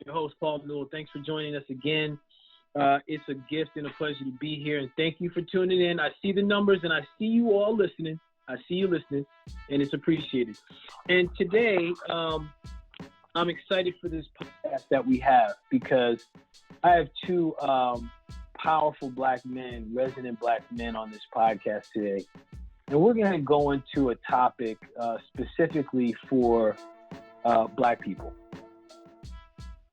your host, Paul Newell. Thanks for joining us again. It's a gift and a pleasure to be here, and thank you for tuning in. I see the numbers, and I see you all listening. I see you listening, and it's appreciated. And today, I'm excited for this podcast that we have because I have two powerful black men, resident black men on this podcast today. And we're going to go into a topic specifically for black people.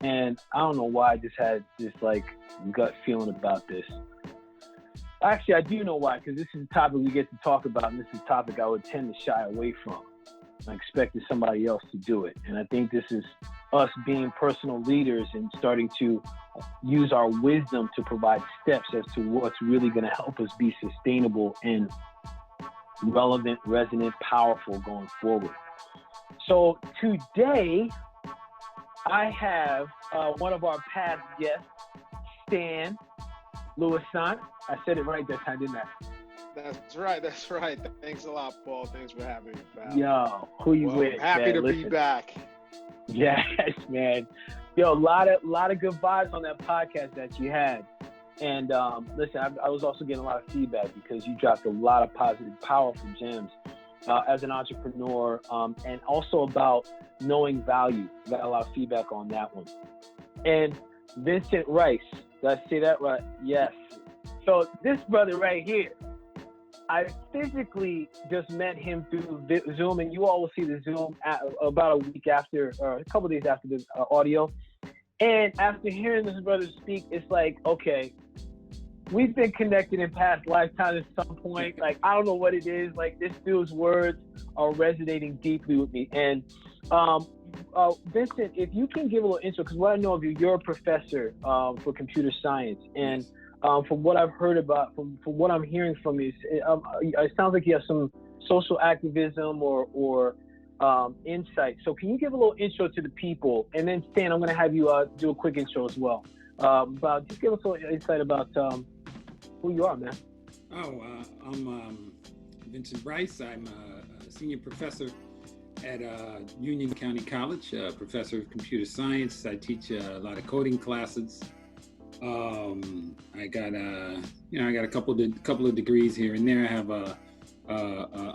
And I don't know why I just had this like gut feeling about this. Actually, I do know why, because this is a topic we get to talk about, and this is a topic I would tend to shy away from. I expected somebody else to do it. And I think this is us being personal leaders and starting to use our wisdom to provide steps as to what's really going to help us be sustainable and relevant, resonant, powerful going forward. So today, I have one of our past guests, Stan Louissaint. I said it right that time, didn't I? That's right. Thanks a lot, Paul. Thanks for having me, pal. Yo, who you with? Happy to be back. Yes, man. Yo, a lot of good vibes on that podcast that you had. And listen, I was also getting a lot of feedback because you dropped a lot of positive, powerful gems as an entrepreneur, and also about knowing value. Got a lot of feedback on that one. And Vincent Wrice, did I say that right? Yes. So this brother right here, I physically just met him through Zoom, and you all will see the Zoom about a week after, or a couple days after the audio. And after hearing this brother speak, it's like, okay, we've been connected in past lifetimes at some point. Like, I don't know what it is. Like, this dude's words are resonating deeply with me. And Vincent, if you can give a little intro, because what I know of you, you're a professor for computer science. And from what I've heard about, from what I'm hearing from you, it sounds like you have some social activism or insight. So can you give a little intro to the people? And then Stan, I'm going to have you do a quick intro as well. Just give us a little insight about who you are, man. I'm Vincent Wrice. I'm a senior professor at Union County College, professor of computer science. I teach a lot of coding classes. I got a couple of degrees here and there. I have a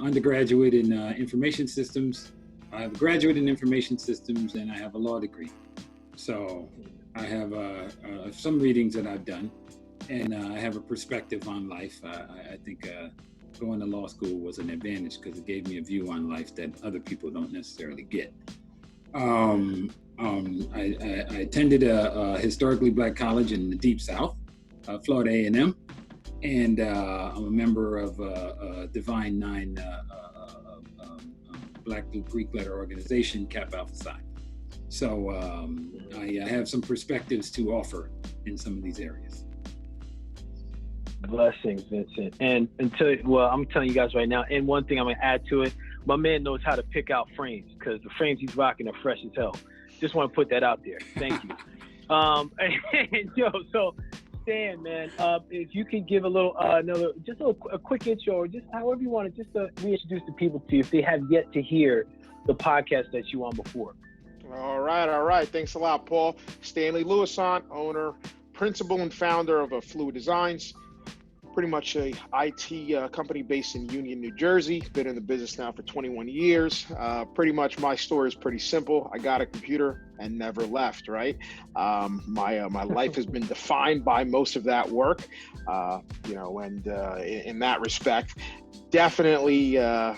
undergraduate in information systems. I have a graduate in information systems, and I have a law degree. So I have some readings that I've done, and I have a perspective on life. I think going to law school was an advantage because it gave me a view on life that other people don't necessarily get. I attended a historically black college in the Deep South, Florida A&M, and I'm a member of Divine Nine Black Greek letter organization, Kappa Alpha Psi. So I have some perspectives to offer in some of these areas. Blessings, Vincent. And I'm telling you guys right now, and one thing I'm going to add to it, my man knows how to pick out frames because the frames he's rocking are fresh as hell. Just want to put that out there. Thank you. So Stan, man, if you could give a little, a quick intro, or just however you want to, just to reintroduce the people to you if they have yet to hear the podcast that you on before. All right. Thanks a lot, Paul. Stanley Louissaint, owner, principal, and founder of Fluid Designs. Pretty much a IT company based in Union, New Jersey. Been in the business now for 21 years. Pretty much my story is pretty simple. I got a computer and never left, right? My life has been defined by most of that work, and in that respect, definitely my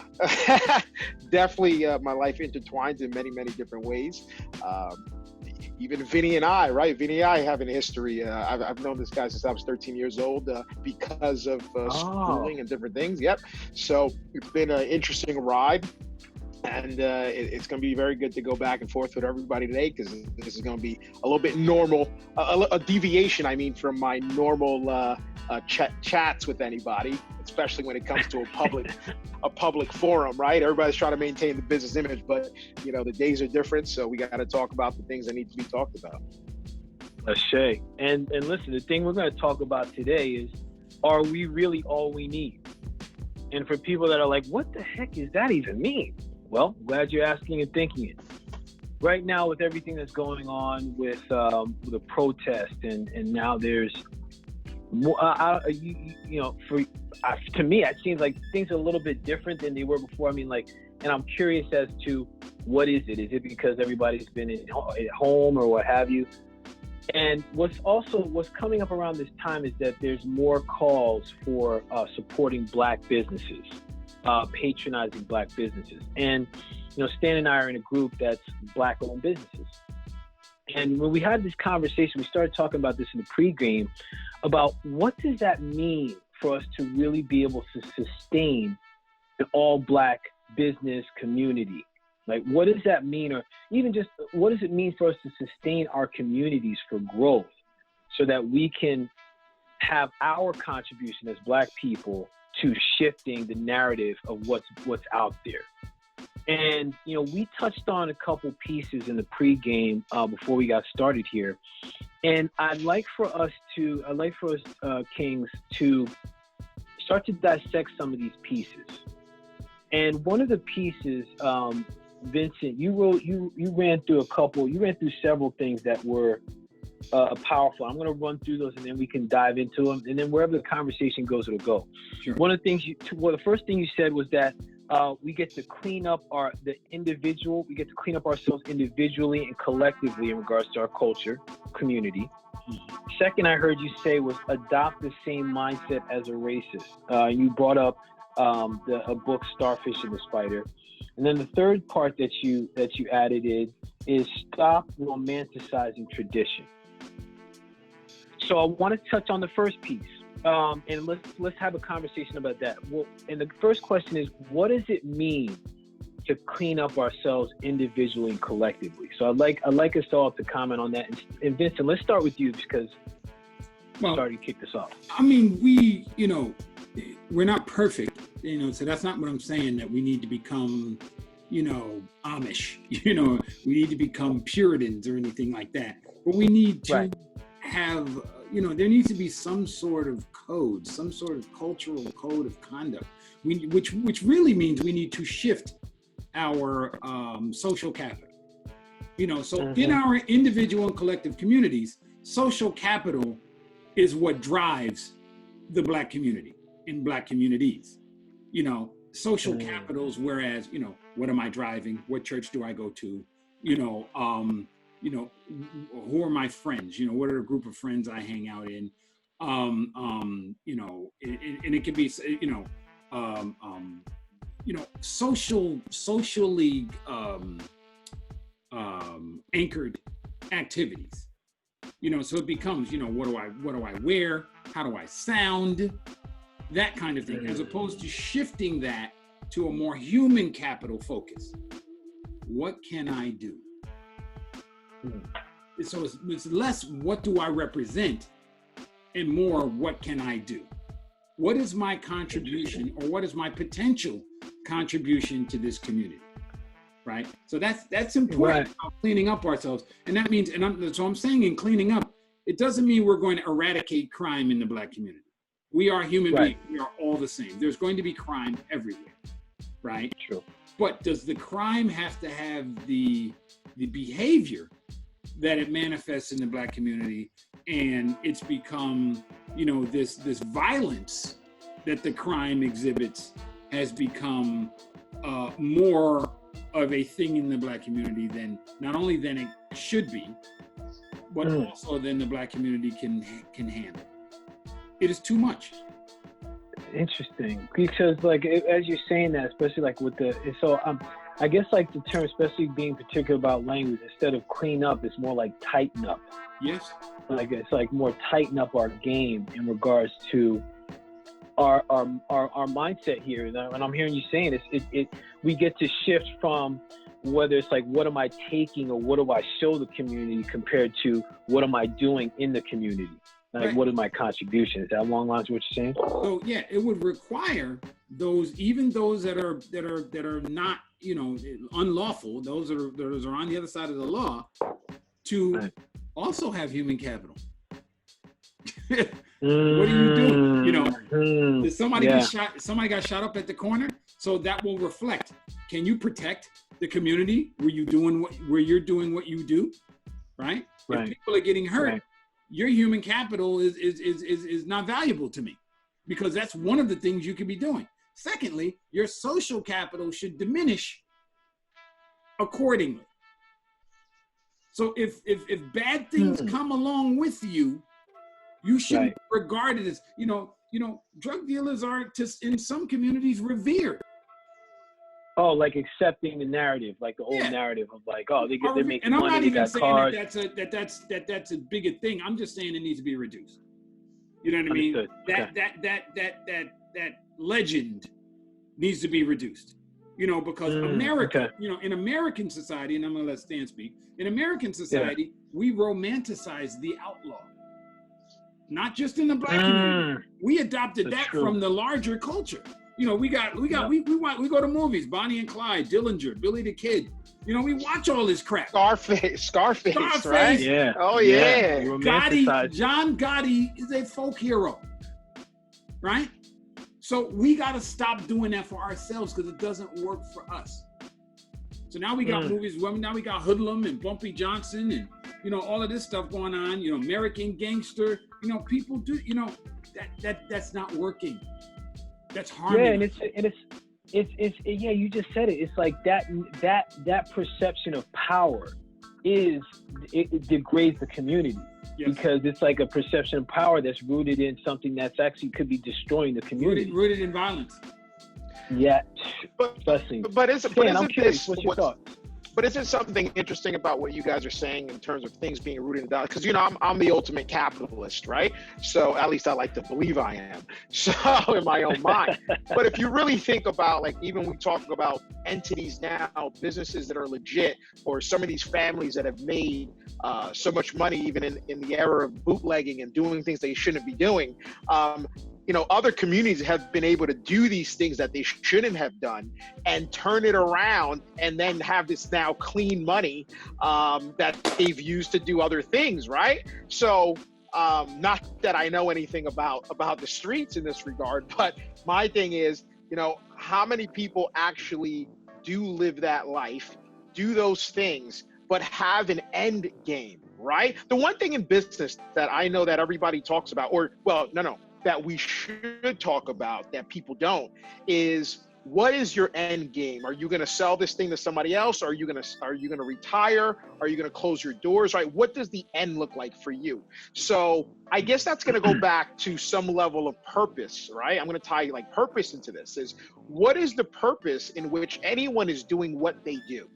life intertwines in many, many different ways. Even Vinny and I, right? Vinny and I have a history. I've known this guy since I was 13 years old because of schooling and different things. Yep. So it's been an interesting ride. And it's going to be very good to go back and forth with everybody today because this is going to be a little bit normal, a deviation, from my normal chats with anybody, especially when it comes to a public forum, right? Everybody's trying to maintain the business image, but the days are different, so we got to talk about the things that need to be talked about. Ashay. And listen, the thing we're going to talk about today is, are we really all we need? And for people that are like, what the heck does that even mean? Well, glad you're asking and thinking it. right now with everything that's going on with the protest, and now there's more, to me, it seems like things are a little bit different than they were before. I mean, like, and I'm curious as to what is it? Is it because everybody's been at home or what have you? And what's coming up around this time is that there's more calls for supporting Black businesses, patronizing Black businesses. And, Stan and I are in a group that's Black-owned businesses. And when we had this conversation, we started talking about this in the pregame, about what does that mean for us to really be able to sustain an all-Black business community? Like, what does that mean? Or even just, what does it mean for us to sustain our communities for growth so that we can have our contribution as Black people to shifting the narrative of what's out there? And, we touched on a couple pieces in the pregame before we got started here. And I'd like for us, Kings, to start to dissect some of these pieces. And one of the pieces, Vincent, you ran through several things that were powerful. I'm going to run through those and then we can dive into them. And then wherever the conversation goes, it'll go. Sure. One of the things the first thing you said was that we get to clean up we get to clean up ourselves individually and collectively in regards to our culture, community. Second, I heard you say was adopt the same mindset as a racist. You brought up a book, Starfish and the Spider. And then the third part that you added is stop romanticizing tradition. So I want to touch on the first piece. And let's have a conversation about that. Well, and the first question is, what does it mean to clean up ourselves individually and collectively? So I'd like us all to comment on that. And Vincent, let's start with you because you started to kick this off. I mean, we're not perfect, so that's not what I'm saying, that we need to become, Amish, we need to become Puritans or anything like that. But we need to have, there needs to be some sort of code, some sort of cultural code of conduct, which really means we need to shift our social capital. In our individual and collective communities, social capital is what drives the Black community in Black communities. Social capitals, whereas, what am I driving? What church do I go to? Who are my friends? What are the group of friends I hang out in? And it can be, socially anchored activities. So it becomes, what do I wear? How do I sound? That kind of thing, as opposed to shifting that to a more human capital focus. What can I do? So it's less, what do I represent? And more, what can I do? What is my contribution, or what is my potential contribution to this community? Right? So that's important, about cleaning up ourselves. And that means, so I'm saying in cleaning up, it doesn't mean we're going to eradicate crime in the Black community. We are human beings. We are all the same. There's going to be crime everywhere, right? True. But does the crime have to have the behavior that it manifests in the Black community, and it's become, this violence that the crime exhibits has become more of a thing in the Black community than it should be, but also than the Black community can handle. It is too much. Interesting, because as you're saying that, especially I guess the term, especially being particular about language, instead of clean up, it's more like tighten up. Yes. It's more tighten up our game in regards to our mindset here. And I'm hearing you saying we get to shift from whether it's what am I taking or what do I show the community compared to what am I doing in the community. What is my contribution? Is that along the lines of what you're saying? So yeah, it would require those that are not, unlawful, those that are on the other side of the law, to also have human capital. What are you doing? Did somebody get shot? Somebody got shot up at the corner, so that will reflect. can you protect the community where you're doing what you do, right? Right. If people are getting hurt, Right. your human capital is not valuable to me, because that's one of the things you could be doing. Secondly, your social capital should diminish accordingly. So if bad things come along with you, you shouldn't be regarded as, drug dealers are in some communities revered. Oh, like accepting the narrative, like the old narrative of like, oh, they're making and I'm money. not even saying cars. that's a bigger thing. I'm just saying it needs to be reduced. You know what I mean? That legend needs to be reduced. Because America, in American society, and I'm gonna let Stan speak. In American society, we romanticize the outlaw. Not just in the black community. We adopted that from the larger culture. We go to movies, Bonnie and Clyde, Dillinger, Billy the Kid. We watch all this crap. Scarface, right? Yeah. Oh yeah. John Gotti is a folk hero, right? So we got to stop doing that for ourselves, because it doesn't work for us. So now we got movies. Well, now we got Hoodlum and Bumpy Johnson and all of this stuff going on. American Gangster. People do. That's not working. That's harming. Yeah, and it's you just said it. It's like that perception of power it degrades the community. Yes. Because it's like a perception of power that's rooted in something that's actually could be destroying the community. Rooted in violence. Yeah. But isn't this what's your thoughts? But isn't something interesting about what you guys are saying in terms of things being rooted in dollars? Because I'm the ultimate capitalist, right? So at least I like to believe I am. So in my own mind. But if you really think about, like, even we talk about entities now, businesses that are legit, or some of these families that have made so much money, even in the era of bootlegging and doing things they shouldn't be doing. Other communities have been able to do these things that they shouldn't have done and turn it around, and then have this now clean money that they've used to do other things, right? So not that I know anything about the streets in this regard, but my thing is, how many people actually do live that life, do those things, but have an end game, right? The one thing in business that I know that everybody talks about, that we should talk about that people don't, is what is your end game? Are you going to sell this thing to somebody else? Are you going to retire? Are you going to close your doors? Right? What does the end look like for you? So I guess that's going to go back to some level of purpose, right? I'm going to tie like purpose into this. Is what is the purpose in which anyone is doing what they do?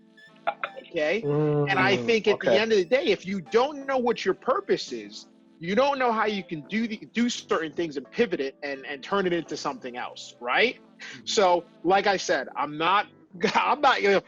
Okay. And I think at the end of the day, if you don't know what your purpose is, you don't know how you can do certain things and pivot it and turn it into something else, right? So, like I said, I'm not to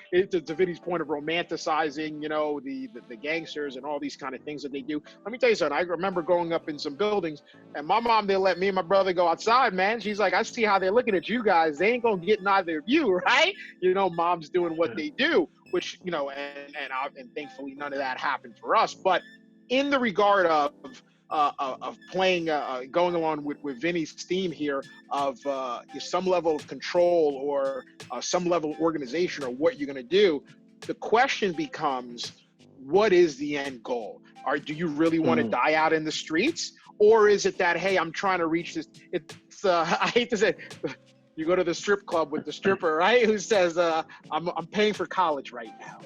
Vinny's point of romanticizing, the gangsters and all these kind of things that they do. Let me tell you something. I remember growing up in some buildings, and my mom, they let me and my brother go outside, man. She's like, I see how they're looking at you guys. They ain't gonna get neither of you, right? Mom's doing what they do, which, and thankfully none of that happened for us. But in the regard of playing, going along with Vinny's theme here of some level of control or some level of organization or what you're going to do, the question becomes, what is the end goal? Do you really want to die out in the streets? Or is it that, hey, I'm trying to reach this? It's I hate to say, you go to the strip club with the stripper, right? Who says, I'm paying for college right now.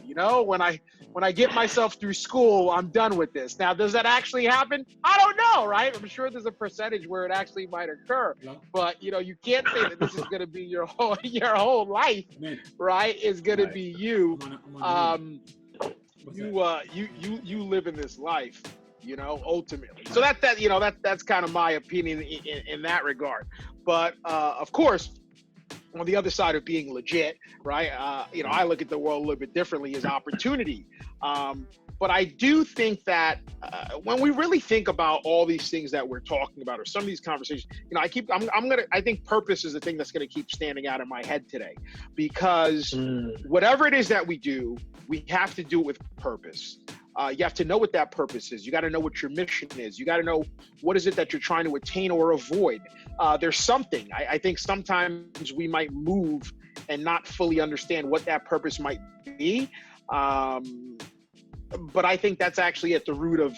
When I get myself through school, I'm done with this. Now, does that actually happen? I don't know, right? I'm sure there's a percentage where it actually might occur. But, you can't say that this is going to be your whole life, right? It's going to be you. You live in this life, ultimately. So that's kind of my opinion in that regard. But of course, on the other side of being legit, right? I look at the world a little bit differently as opportunity. But I do think that when we really think about all these things that we're talking about, or some of these conversations, I think purpose is the thing that's going to keep standing out in my head today, because whatever it is that we do, we have to do it with purpose. You have to know what that purpose is. You got to know what your mission is. You got to know what is it that you're trying to attain or avoid. There's something. I think sometimes we might move and not fully understand what that purpose might be. But I think that's actually at the root of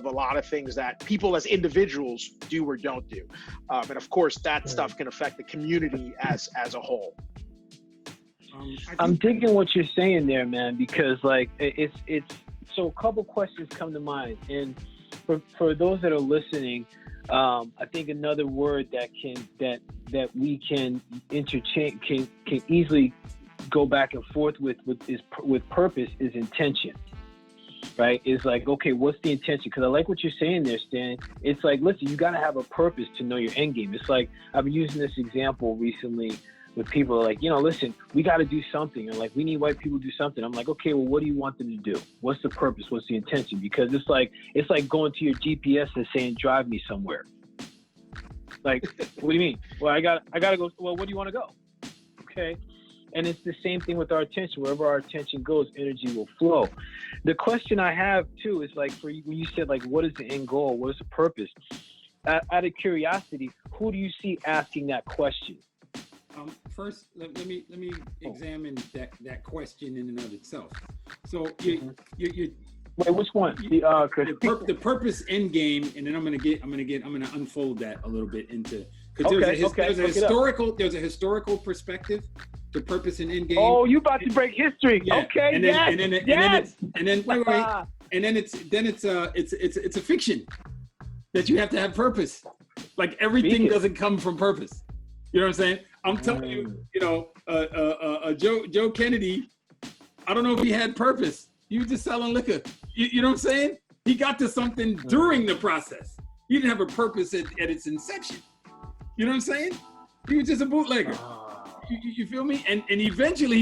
a lot of things that people as individuals do or don't do. And of course, that stuff can affect the community as a whole. I'm digging what you're saying there, man, because like it's so a couple questions come to mind. And for those that are listening, I think another word that we can interchange, can easily go back and forth with purpose is intention. Right? It's like, okay, what's the intention? Because I like what you're saying there, Stan. It's like, listen, you got to have a purpose to know your end game. It's like, I've been using this example recently with people like, listen, we got to do something. Or like, we need white people to do something. I'm like, okay, well, what do you want them to do? What's the purpose? What's the intention? Because it's like going to your GPS and saying, drive me somewhere. Like, what do you mean? Well, I got to go. Well, where do you want to go? Okay. And it's the same thing with our attention. Wherever our attention goes, energy will flow. The question I have too is like, for you, when you said like, what is the end goal? What is the purpose? Out of curiosity, who do you see asking that question? First, let me examine that question in and of itself. So you wait, which one? The purpose end game, and then I'm gonna unfold that a little bit into, because there's a historical perspective to purpose and end game. Oh, you about to break history? Yeah. Okay, and then it's a fiction that you have to have purpose. Like everything doesn't come from purpose. You know what I'm saying? I'm telling you, Joe Kennedy, I don't know if he had purpose. He was just selling liquor. You know what I'm saying? He got to something during the process. He didn't have a purpose at its inception. You know what I'm saying? He was just a bootlegger. You feel me? And eventually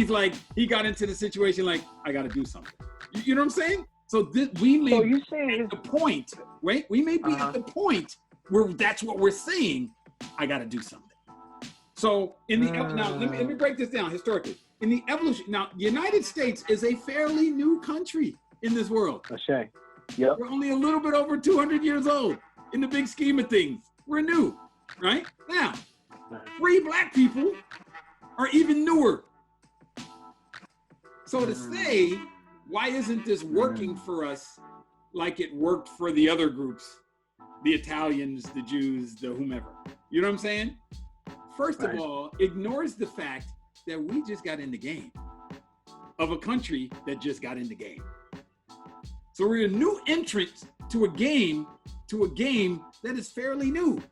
he got into the situation like, I got to do something. You know what I'm saying? So we may be at the point, right? We may be at the point where that's what we're saying. I got to do something. So now let me break this down historically. In the evolution, now the United States is a fairly new country in this world. Okay. Yep. We're only a little bit over 200 years old in the big scheme of things. We're new, right? Now, free black people are even newer. So to say, why isn't this working for us like it worked for the other groups, the Italians, the Jews, the whomever? You know what I'm saying? First of all, ignores the fact that we just got in the game of a country that just got in the game. So we're a new entrant to a game that is fairly new.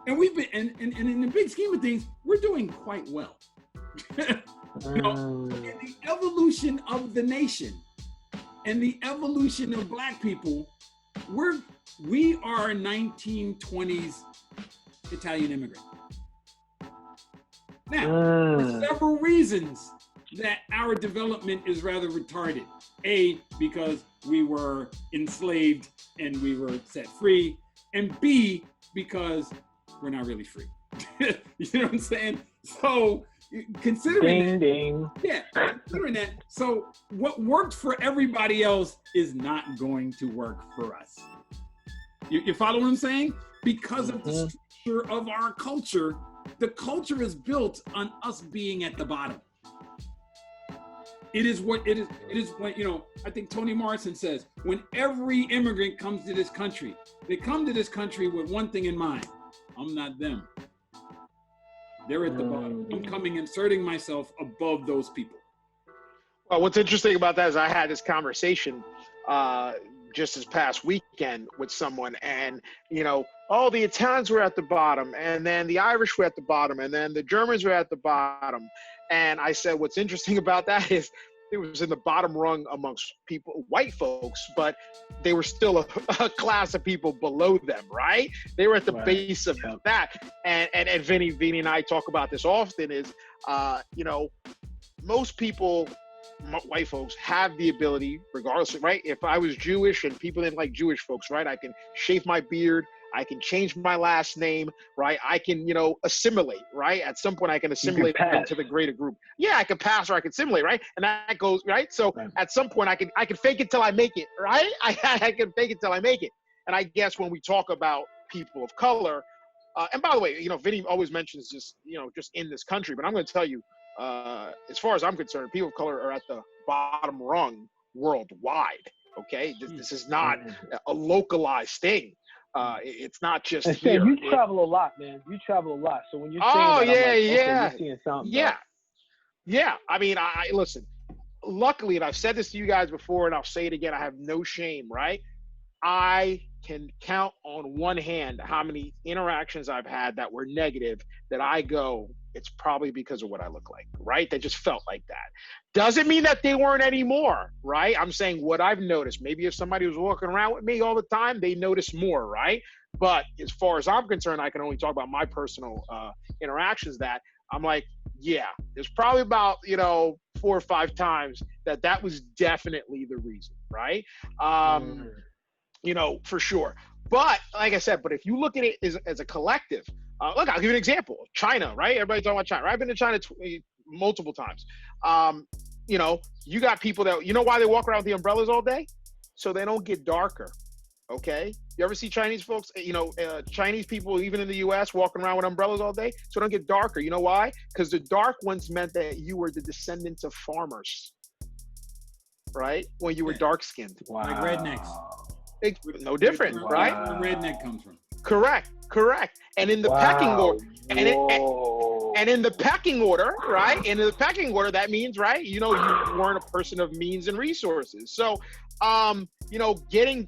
And we've been, and in the big scheme of things, we're doing quite well. In the evolution of the nation and the evolution of black people, we are 1920s Italian immigrant. Now, for several reasons that our development is rather retarded. A, because we were enslaved and we were set free. And B, because we're not really free. You know what I'm saying? So considering considering that, so what worked for everybody else is not going to work for us. You follow what I'm saying? Because of the structure of our culture, the culture is built on us being at the bottom. It is what it is. It is what, I think Toni Morrison says, when every immigrant comes to this country, they come to this country with one thing in mind. I'm not them. They're at the bottom. I'm coming, inserting myself above those people. Well, what's interesting about that is I had this conversation just this past weekend with someone, and the Italians were at the bottom, and then the Irish were at the bottom, and then the Germans were at the bottom. And I said, what's interesting about that is it was in the bottom rung amongst people, white folks, but they were still a class of people below them, right? They were at the base of that. And Vinny and I talk about this often is, most people, white folks, have the ability, regardless, right? If I was Jewish and people didn't like Jewish folks, right? I can shave my beard. I can change my last name, right? I can, assimilate, right? At some point, I can assimilate into the greater group. Yeah, I can pass or I can assimilate, right? And that goes, right? So at some point, I can fake it till I make it, right? I can fake it till I make it. And I guess when we talk about people of color, And by the way, Vinny always mentions just in this country, but I'm going to tell you, as far as I'm concerned, people of color are at the bottom rung worldwide. Okay, this is not a localized thing. It's not just and here. You travel a lot, man. You travel a lot. So when you're saying that, I'm like, okay, you're seeing something. Yeah. I mean, I listen. Luckily, and I've said this to you guys before, and I'll say it again. I have no shame, right? I can count on one hand how many interactions I've had that were negative that I go, it's probably because of what I look like, right? They just felt like that. Doesn't mean that they weren't anymore, right? I'm saying what I've noticed. Maybe if somebody was walking around with me all the time, they notice more, right? But as far as I'm concerned, I can only talk about my personal interactions that I'm like, yeah, there's probably about, 4 or 5 times that was definitely the reason, right? For sure. But like I said, if you look at it as a collective, look, I'll give you an example. China, right? Everybody's talking about China, right? I've been to China multiple times. You got people that, why they walk around with the umbrellas all day? So they don't get darker. Okay. You ever see Chinese folks, Chinese people, even in the US, walking around with umbrellas all day? So they don't get darker. You know why? Because the dark ones meant that you were the descendants of farmers, right? When you were dark skinned. Wow. Like rednecks. No different, right? Where the redneck comes from. Correct. And in the pecking order, and in the pecking order, right? In the pecking order, that means, right? You weren't a person of means and resources. So, getting,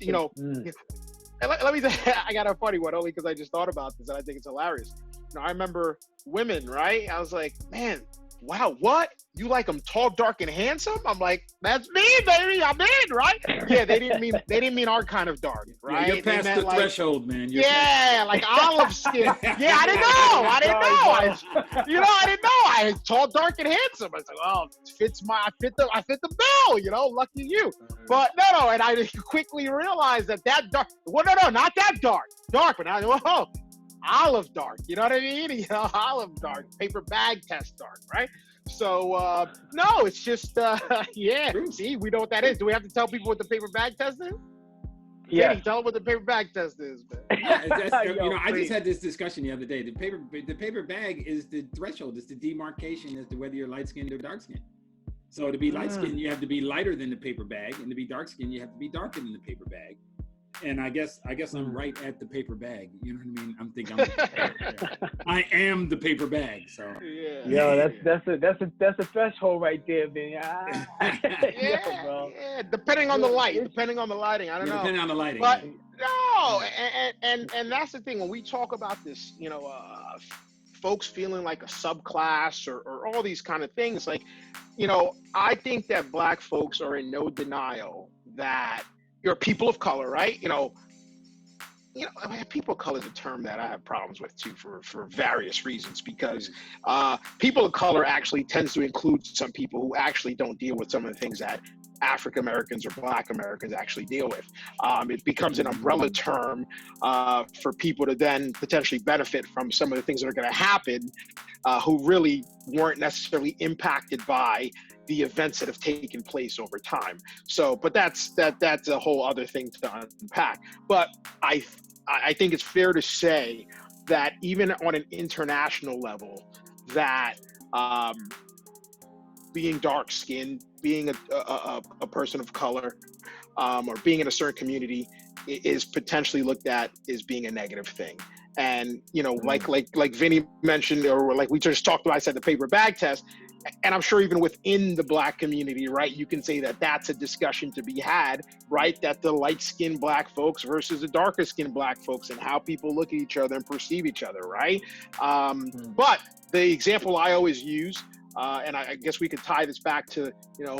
let me say, I got a funny one only because I just thought about this and I think it's hilarious. I remember women, right? I was like, man, wow, what? You like them tall, dark, and handsome? I'm like, that's me, baby. I'm in, right? Yeah, they didn't mean our kind of dark, right? Yeah, you're past the threshold, man. Like olive skin. Yeah, I didn't know. I didn't know. I was tall, dark, and handsome. I said, well, I fit the bill. Lucky you. But no, and I quickly realized that dark. Well, no, not that dark. Dark, but olive dark. You know what I mean? Olive dark, paper bag test dark, right? So no, it's just yeah. See, we know what that is. Do we have to tell people what the paper bag test is? Yeah, tell them what the paper bag test is, man. Yeah, I just had this discussion the other day. The paper bag is the threshold. It's the demarcation as to whether you're light skinned or dark skinned. So to be light skinned, you have to be lighter than the paper bag, and to be dark skinned, you have to be darker than the paper bag. And I guess I'm right at the paper bag. You know what I mean? I am the paper bag. So that's a threshold right there, Vinny. Bro. Yeah. Depending on the light, depending on the lighting. I don't know. Depending on the lighting. But no, and that's the thing when we talk about this, folks feeling like a subclass or all these kind of things. Like, I think that Black folks are in no denial that you're people of color, right? People of color is a term that I have problems with too for various reasons, because people of color actually tends to include some people who actually don't deal with some of the things that African Americans or Black Americans actually deal with. It becomes an umbrella term for people to then potentially benefit from some of the things that are going to happen who really weren't necessarily impacted by the events that have taken place over time. So, but that's a whole other thing to unpack. But I think it's fair to say that even on an international level, that being dark-skinned, being a person of color, or being in a certain community is potentially looked at as being a negative thing. And like Vinny mentioned, or like we just talked about, I said the paper bag test. And I'm sure even within the Black community, right, you can say that that's a discussion to be had, right? That the light-skinned Black folks versus the darker-skinned Black folks and how people look at each other and perceive each other, right? But the example I always use, and I guess we could tie this back to,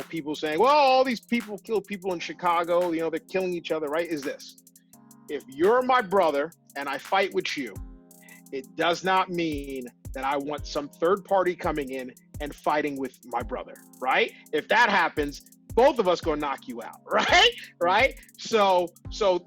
people saying, well, all these people kill people in Chicago, they're killing each other, right? Is this: if you're my brother and I fight with you, it does not mean that I want some third party coming in and fighting with my brother, right? If that happens, both of us gonna knock you out, right? Right? So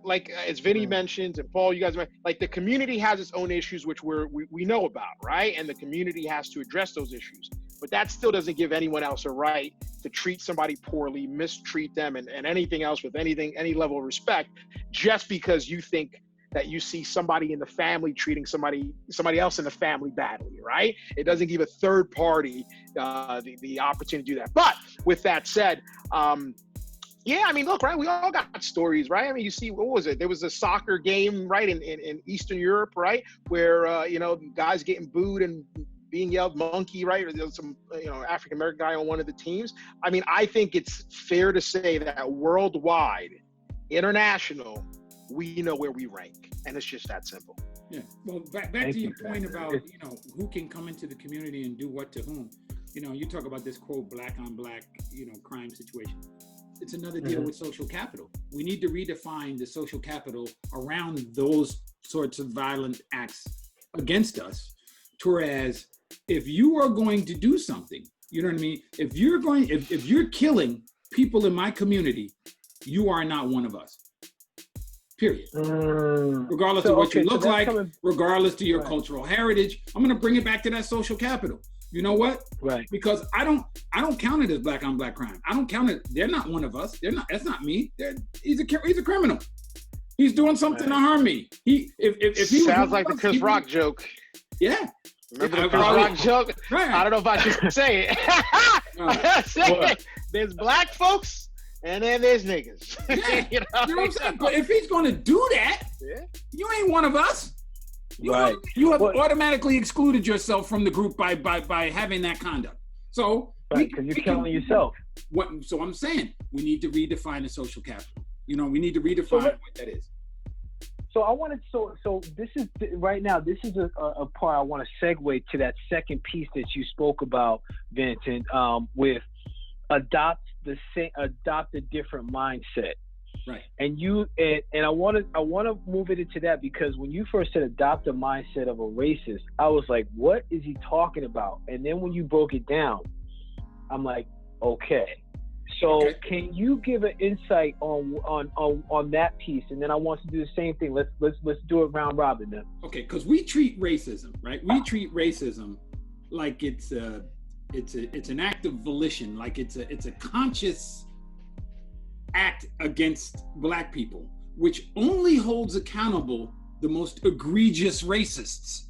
like as Vinny mentions, and Paul, you guys, like the community has its own issues, which we know about, right? And the community has to address those issues. But that still doesn't give anyone else a right to treat somebody poorly, mistreat them, and anything else with any level of respect, just because you think that you see somebody in the family treating somebody else in the family badly, right? It doesn't give a third party the opportunity to do that. But with that said, yeah, I mean, look, right? We all got stories, right? I mean, you see, what was it? There was a soccer game, right, in Eastern Europe, right, where guys getting booed and being yelled monkey, right? Or there was some African American guy on one of the teams. I mean, I think it's fair to say that worldwide, international, we know where we rank, and it's just that simple. Yeah. Well, back to your point about who can come into the community and do what to whom. You talk about this quote black on black crime situation. It's another deal with social capital. We need to redefine the social capital around those sorts of violent acts against us. Whereas if you are going to do something, you know what I mean? If you're killing people in my community, you are not one of us. Period. Regardless of what you look like, regardless to your cultural heritage, I'm going to bring it back to that social capital. You know what? Right. Because I don't count it as black on black crime. I don't count it. They're not one of us. That's not me. He's a criminal. He's doing something to harm me. If he sounds like the Chris Rock joke. Yeah. Remember the Chris Rock joke? Right. I don't know if I should say it. Say it. There's black folks and then there's niggas. Yeah. You know what I'm saying? But if he's going to do that, you ain't one of us. You have automatically excluded yourself from the group by having that conduct. So because you're killing yourself. So I'm saying we need to redefine the social capital. We need to redefine what that is. So I wanted so this is right now. This is a part I want to segue to that second piece that you spoke about, Vincent, with adopt a different mindset. Right. And I want to move it into that because when you first said adopt a mindset of a racist, I was like, what is he talking about? And then when you broke it down, I'm like, okay. So can you give an insight on that piece? And then I want to do the same thing. Let's do it round robin then. Okay, because we treat racism, right? We treat racism like it's an act of volition, like it's a conscious act against black people, which only holds accountable the most egregious racists,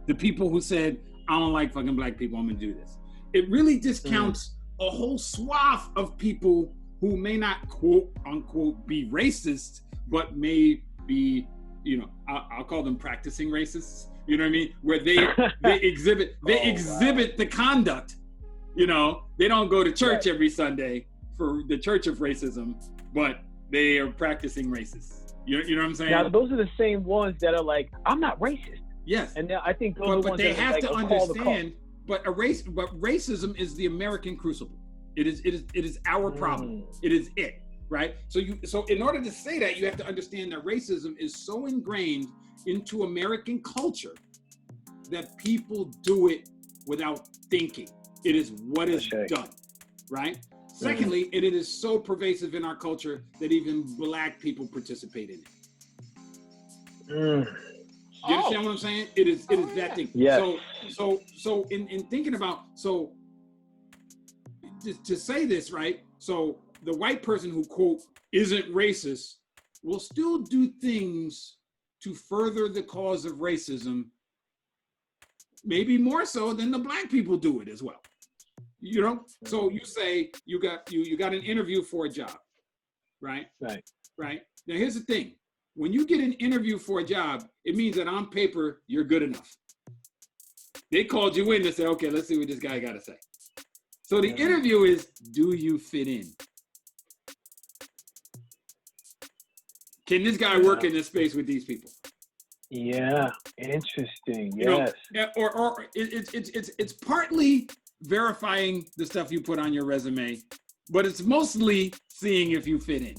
the people who said, I don't like fucking black people, I'm gonna do this. It really discounts a whole swath of people who may not quote unquote be racist, but may be, I'll call them practicing racists, you know what I mean? Where they exhibit the conduct, they don't go to church every Sunday for the Church of Racism, but they are practicing racists. You know what I'm saying? Now, those are the same ones that are like, I'm not racist. Yes. And I think those are the ones they that have like, to understand. But racism is the American crucible. It is our problem. It is it, right? So in order to say that, you have to understand that racism is so ingrained into American culture that people do it without thinking. It is what is done, right? Secondly, it is so pervasive in our culture that even black people participate in it. You understand what I'm saying? It is that thing. Yes. So in thinking about, to say this, right? So the white person who, quote, isn't racist will still do things to further the cause of racism, maybe more so than the black people do it as well. So you say you got an interview for a job, right? Right. Now here's the thing. When you get an interview for a job, it means that on paper, you're good enough. They called you in to say, okay, let's see what this guy got to say. So the interview is, do you fit in? Can this guy work in this space with these people? Yeah, interesting. Yes. Or it's partly verifying the stuff you put on your resume, but it's mostly seeing if you fit in.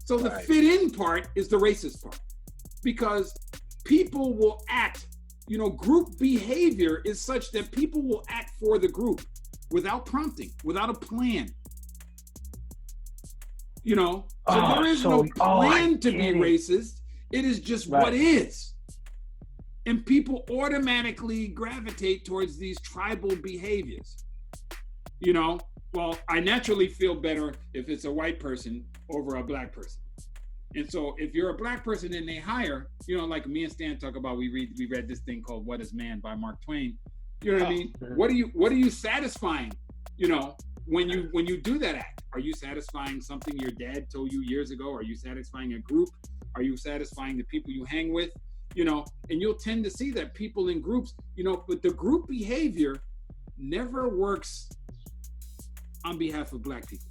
So the fit in part is the racist part, because people will act, group behavior is such that people will act for the group without prompting, without a plan. So there is no plan to be racist. It is just what is. And people automatically gravitate towards these tribal behaviors. Well, I naturally feel better if it's a white person over a black person. And so if you're a black person and they hire, you know, like me and Stan talk about, we read this thing called What Is Man by Mark Twain. You know what I mean? What are you satisfying, you know, when you do that act? Are you satisfying something your dad told you years ago? Are you satisfying a group? Are you satisfying the people you hang with? You know, and you'll tend to see that people in groups, you know, but the group behavior never works on behalf of black people.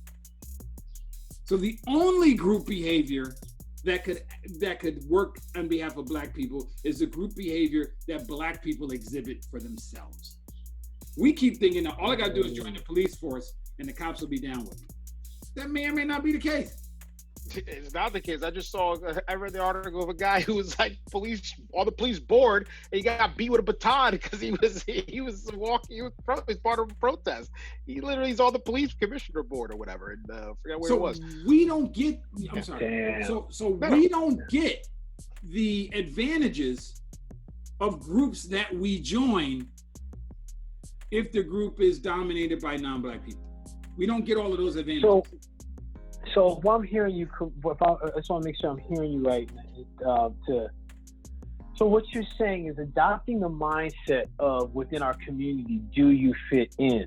So the only group behavior that could work on behalf of black people is the group behavior that black people exhibit for themselves. We keep thinking that all I gotta do is join the police force and the cops will be down with me. That may or may not be the case. It's not the case. I read the article of a guy who was like all the police bored, and he got beat with a baton because he was part of a protest. He's on the police commissioner board or whatever, and forget where it was. We don't get. I'm sorry. We don't get the advantages of groups that we join if the group is dominated by non-black people. We don't get all of those advantages. So if I'm hearing you, I just want to make sure I'm hearing you right. So what you're saying is adopting the mindset of within our community, do you fit in?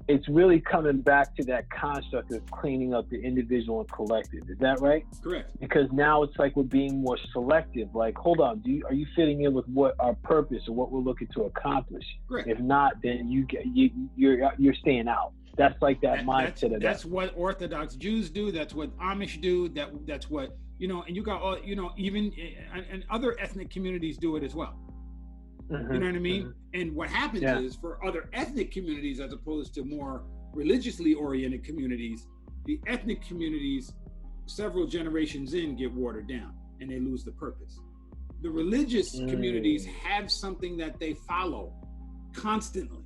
It's really coming back to that construct of cleaning up the individual and collective. Is that right? Correct. Because now it's like we're being more selective. Like, hold on, are you fitting in with what our purpose or what we're looking to accomplish? Correct. If not, then you're staying out. That's like that mindset. That's what Orthodox Jews do. That's what Amish do. That's what, you know, and you got all, you know, even and other ethnic communities do it as well. Mm-hmm. You know what I mean? Mm-hmm. And what happens is for other ethnic communities, as opposed to more religiously oriented communities, the ethnic communities, several generations in, get watered down and they lose the purpose. The religious communities have something that they follow constantly.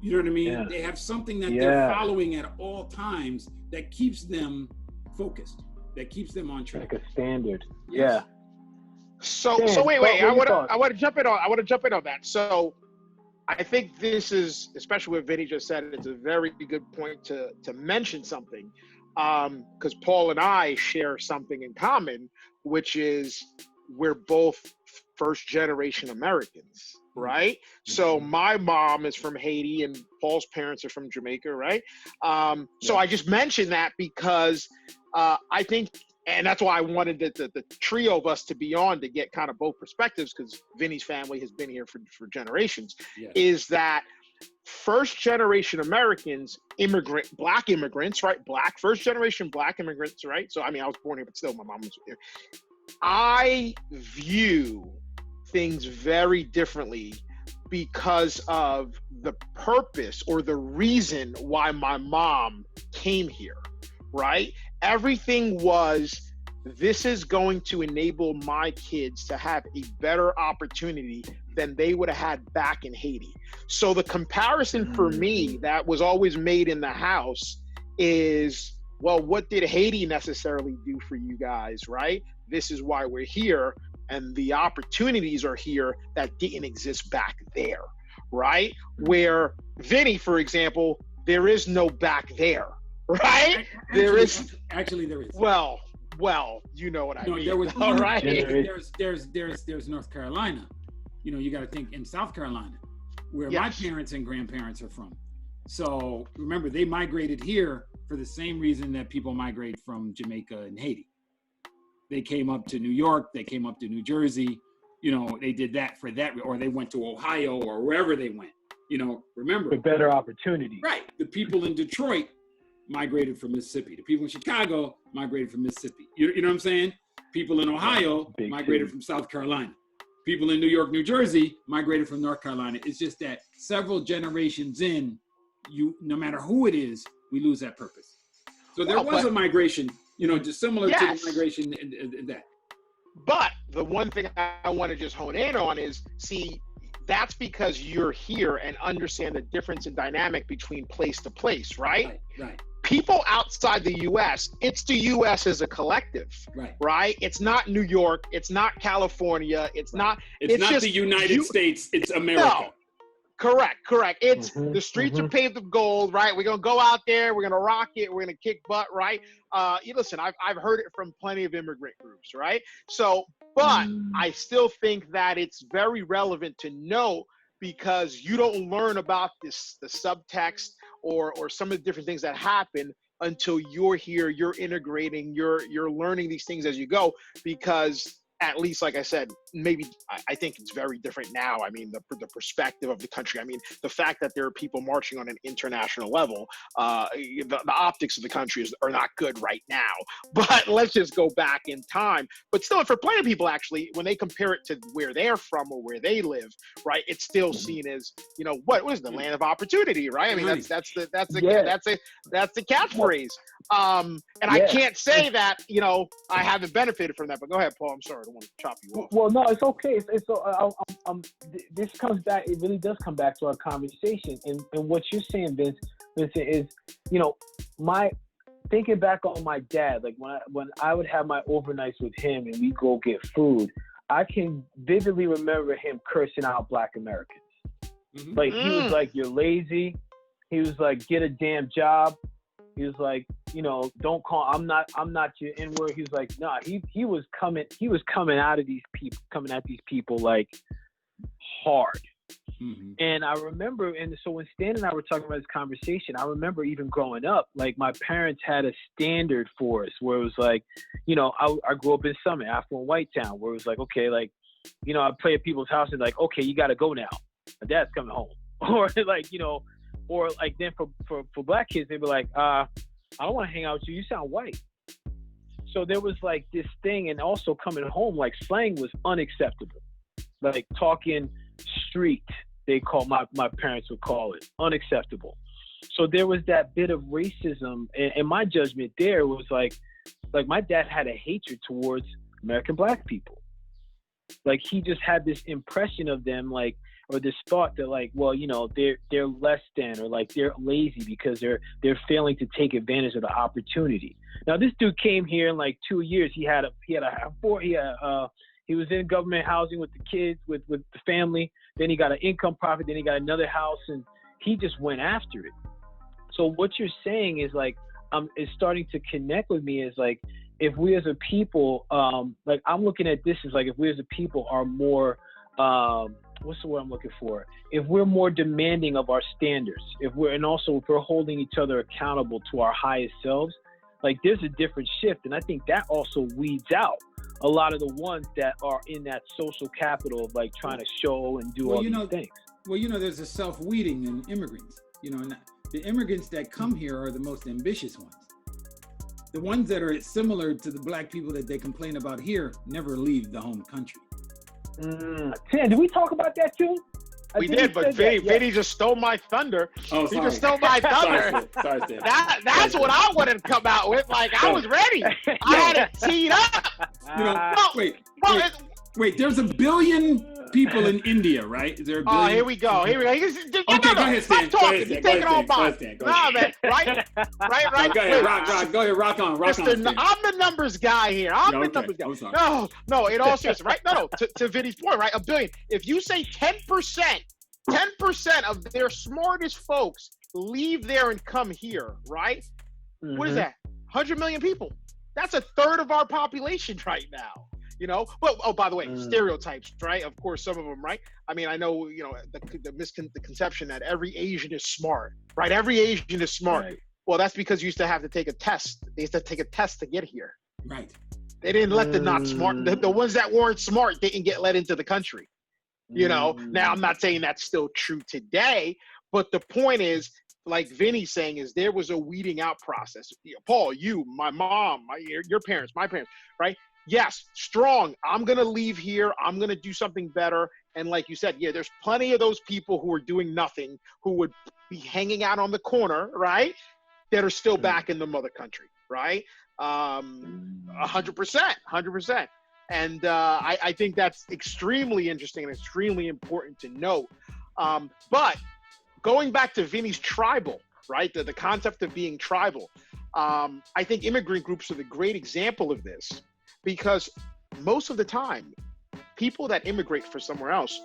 You know what I mean? Yeah. They have something that they're following at all times that keeps them focused, that keeps them on track. Like a standard. Yes. Yeah. So wait. I want to jump in on that. So I think this is, especially what Vinny just said, it's a very good point to mention something, because Paul and I share something in common, which is we're both first generation Americans, right? So my mom is from Haiti and Paul's parents are from Jamaica, right? So I just mentioned that because I think, and that's why I wanted the trio of us to be on to get kind of both perspectives, because Vinny's family has been here for generations, is that first generation Americans, black immigrants, right? First generation black immigrants, right? So, I mean, I was born here, but still my mom was here. I view things very differently because of the purpose or the reason why my mom came here, right? Everything was, this is going to enable my kids to have a better opportunity than they would have had back in Haiti. So the comparison for me that was always made in the house is, well, what did Haiti necessarily do for you guys, right? This is why we're here, and the opportunities are here that didn't exist back there, right? Where Vinny, for example, there is no back there, right? There is. Well, you know what I mean. There was, all right. There's North Carolina. You know, you got to think in South Carolina, where my parents and grandparents are from. So remember, they migrated here for the same reason that people migrate from Jamaica and Haiti. They came up to New York, they came up to New Jersey, you know, they did that for that, or they went to Ohio or wherever they went, you know, remember. For better opportunity. Right. The people in Detroit migrated from Mississippi. The people in Chicago migrated from Mississippi. You know what I'm saying? People in Ohio migrated from South Carolina. People in New York, New Jersey migrated from North Carolina. It's just that several generations in, no matter who it is, we lose that purpose. So there was a migration, you know, just similar to the migration in that. But the one thing I want to just hone in on is, see, that's because you're here and understand the difference in dynamic between place to place, right? Right. People outside the U.S., it's the U.S. as a collective, right? It's not New York, it's not California, it's not just the United States, it's America. Correct. It's the streets are paved with gold, right? We're gonna go out there, we're gonna rock it, we're gonna kick butt, right? Listen, I've heard it from plenty of immigrant groups, right? So, but I still think that it's very relevant to know, because you don't learn about the subtext or some of the different things that happen until you're here, you're integrating, you're learning these things as you go, because at least, like I said, maybe I think it's very different now. I mean, the perspective of the country. I mean, the fact that there are people marching on an international level, the optics of the country are not good right now. But let's just go back in time. But still, for plenty of people, actually, when they compare it to where they're from or where they live, right, it's still seen as, what is the land of opportunity, right? I mean, that's the catchphrase. And I can't say that, I haven't benefited from that. But go ahead, Paul. I'm sorry. I don't want to chop you off. Well, no, it's okay. This comes back. It really does come back to our conversation. And what you're saying, Vincent, is, my thinking back on my dad, like when I would have my overnights with him and we go get food, I can vividly remember him cursing out Black Americans. Like, he was like, "You're lazy." He was like, "Get a damn job." He was like, "Don't call. I'm not your N-word." He was like, "Nah." He was coming out of these people, coming at these people like hard. And I remember, and so when Stan and I were talking about this conversation, I remember even growing up, like my parents had a standard for us where it was like, I grew up in Summit, affluent white town, where it was like, okay, like, I'd play at people's house and like, okay, you got to go now. My dad's coming home, or like, or like then for Black kids, they'd be like, I don't want to hang out with you. You sound white. So there was like this thing, and also coming home, like slang was unacceptable. Like talking street, they call my parents would call it unacceptable. So there was that bit of racism, and my judgment there was like my dad had a hatred towards American Black people. Like he just had this impression of them, like, or this thought that like, well, they're less than, or like they're lazy because they're failing to take advantage of the opportunity. Now this dude came here in like 2 years. He was in government housing with the kids, with the family. Then he got an income profit. Then he got another house, and he just went after it. So what you're saying is like, is starting to connect with me, is like, if we as a people, like I'm looking at this as like, if we as a people are more, what's the word I'm looking for? If we're more demanding of our standards, if we're holding each other accountable to our highest selves, like there's a different shift. And I think that also weeds out a lot of the ones that are in that social capital of like trying to show and do all these things. Well, there's a self-weeding in immigrants, and the immigrants that come here are the most ambitious ones. The ones that are similar to the Black people that they complain about here never leave the home country. Tim, did we talk about that too? We did, but Vinny just stole my thunder. Oh, he just stole my thunder. Sorry, Stan. That's what I wanted to come out with. Like, I was ready. I had it teed up. Wait. There's 1 billion people in India, right? Is there 1 billion? Oh, here we go. Okay, go ahead, Stan. Stop talking. You're taking all mine. Nah, man. Right. Go ahead, rock on. I'm the numbers guy here. I'm the numbers guy. I'm sorry. No, in all seriousness, right? No, to Vinny's point, right? 1 billion. If you say 10% of their smartest folks leave there and come here, right? What is that? 100 million people. That's a third of our population right now. Well, oh, by the way, stereotypes, right? Of course, some of them, right? I mean, I know, the conception that every Asian is smart, right? Every Asian is smart. Right. Well, that's because you used to have to take a test. They used to take a test to get here. Right. They didn't let the not smart, the ones that weren't smart didn't get let into the country. Now I'm not saying that's still true today, but the point is, like Vinny's saying, is there was a weeding out process. Paul, you, my mom, your parents, my parents, right? Yes, strong. I'm going to leave here. I'm going to do something better. And like you said, there's plenty of those people who are doing nothing, who would be hanging out on the corner, right? That are still back in the mother country, right? 100%. And I think that's extremely interesting and extremely important to note. But going back to Vinny's tribal, right? The concept of being tribal. I think immigrant groups are the great example of this. Because most of the time, people that immigrate for somewhere else,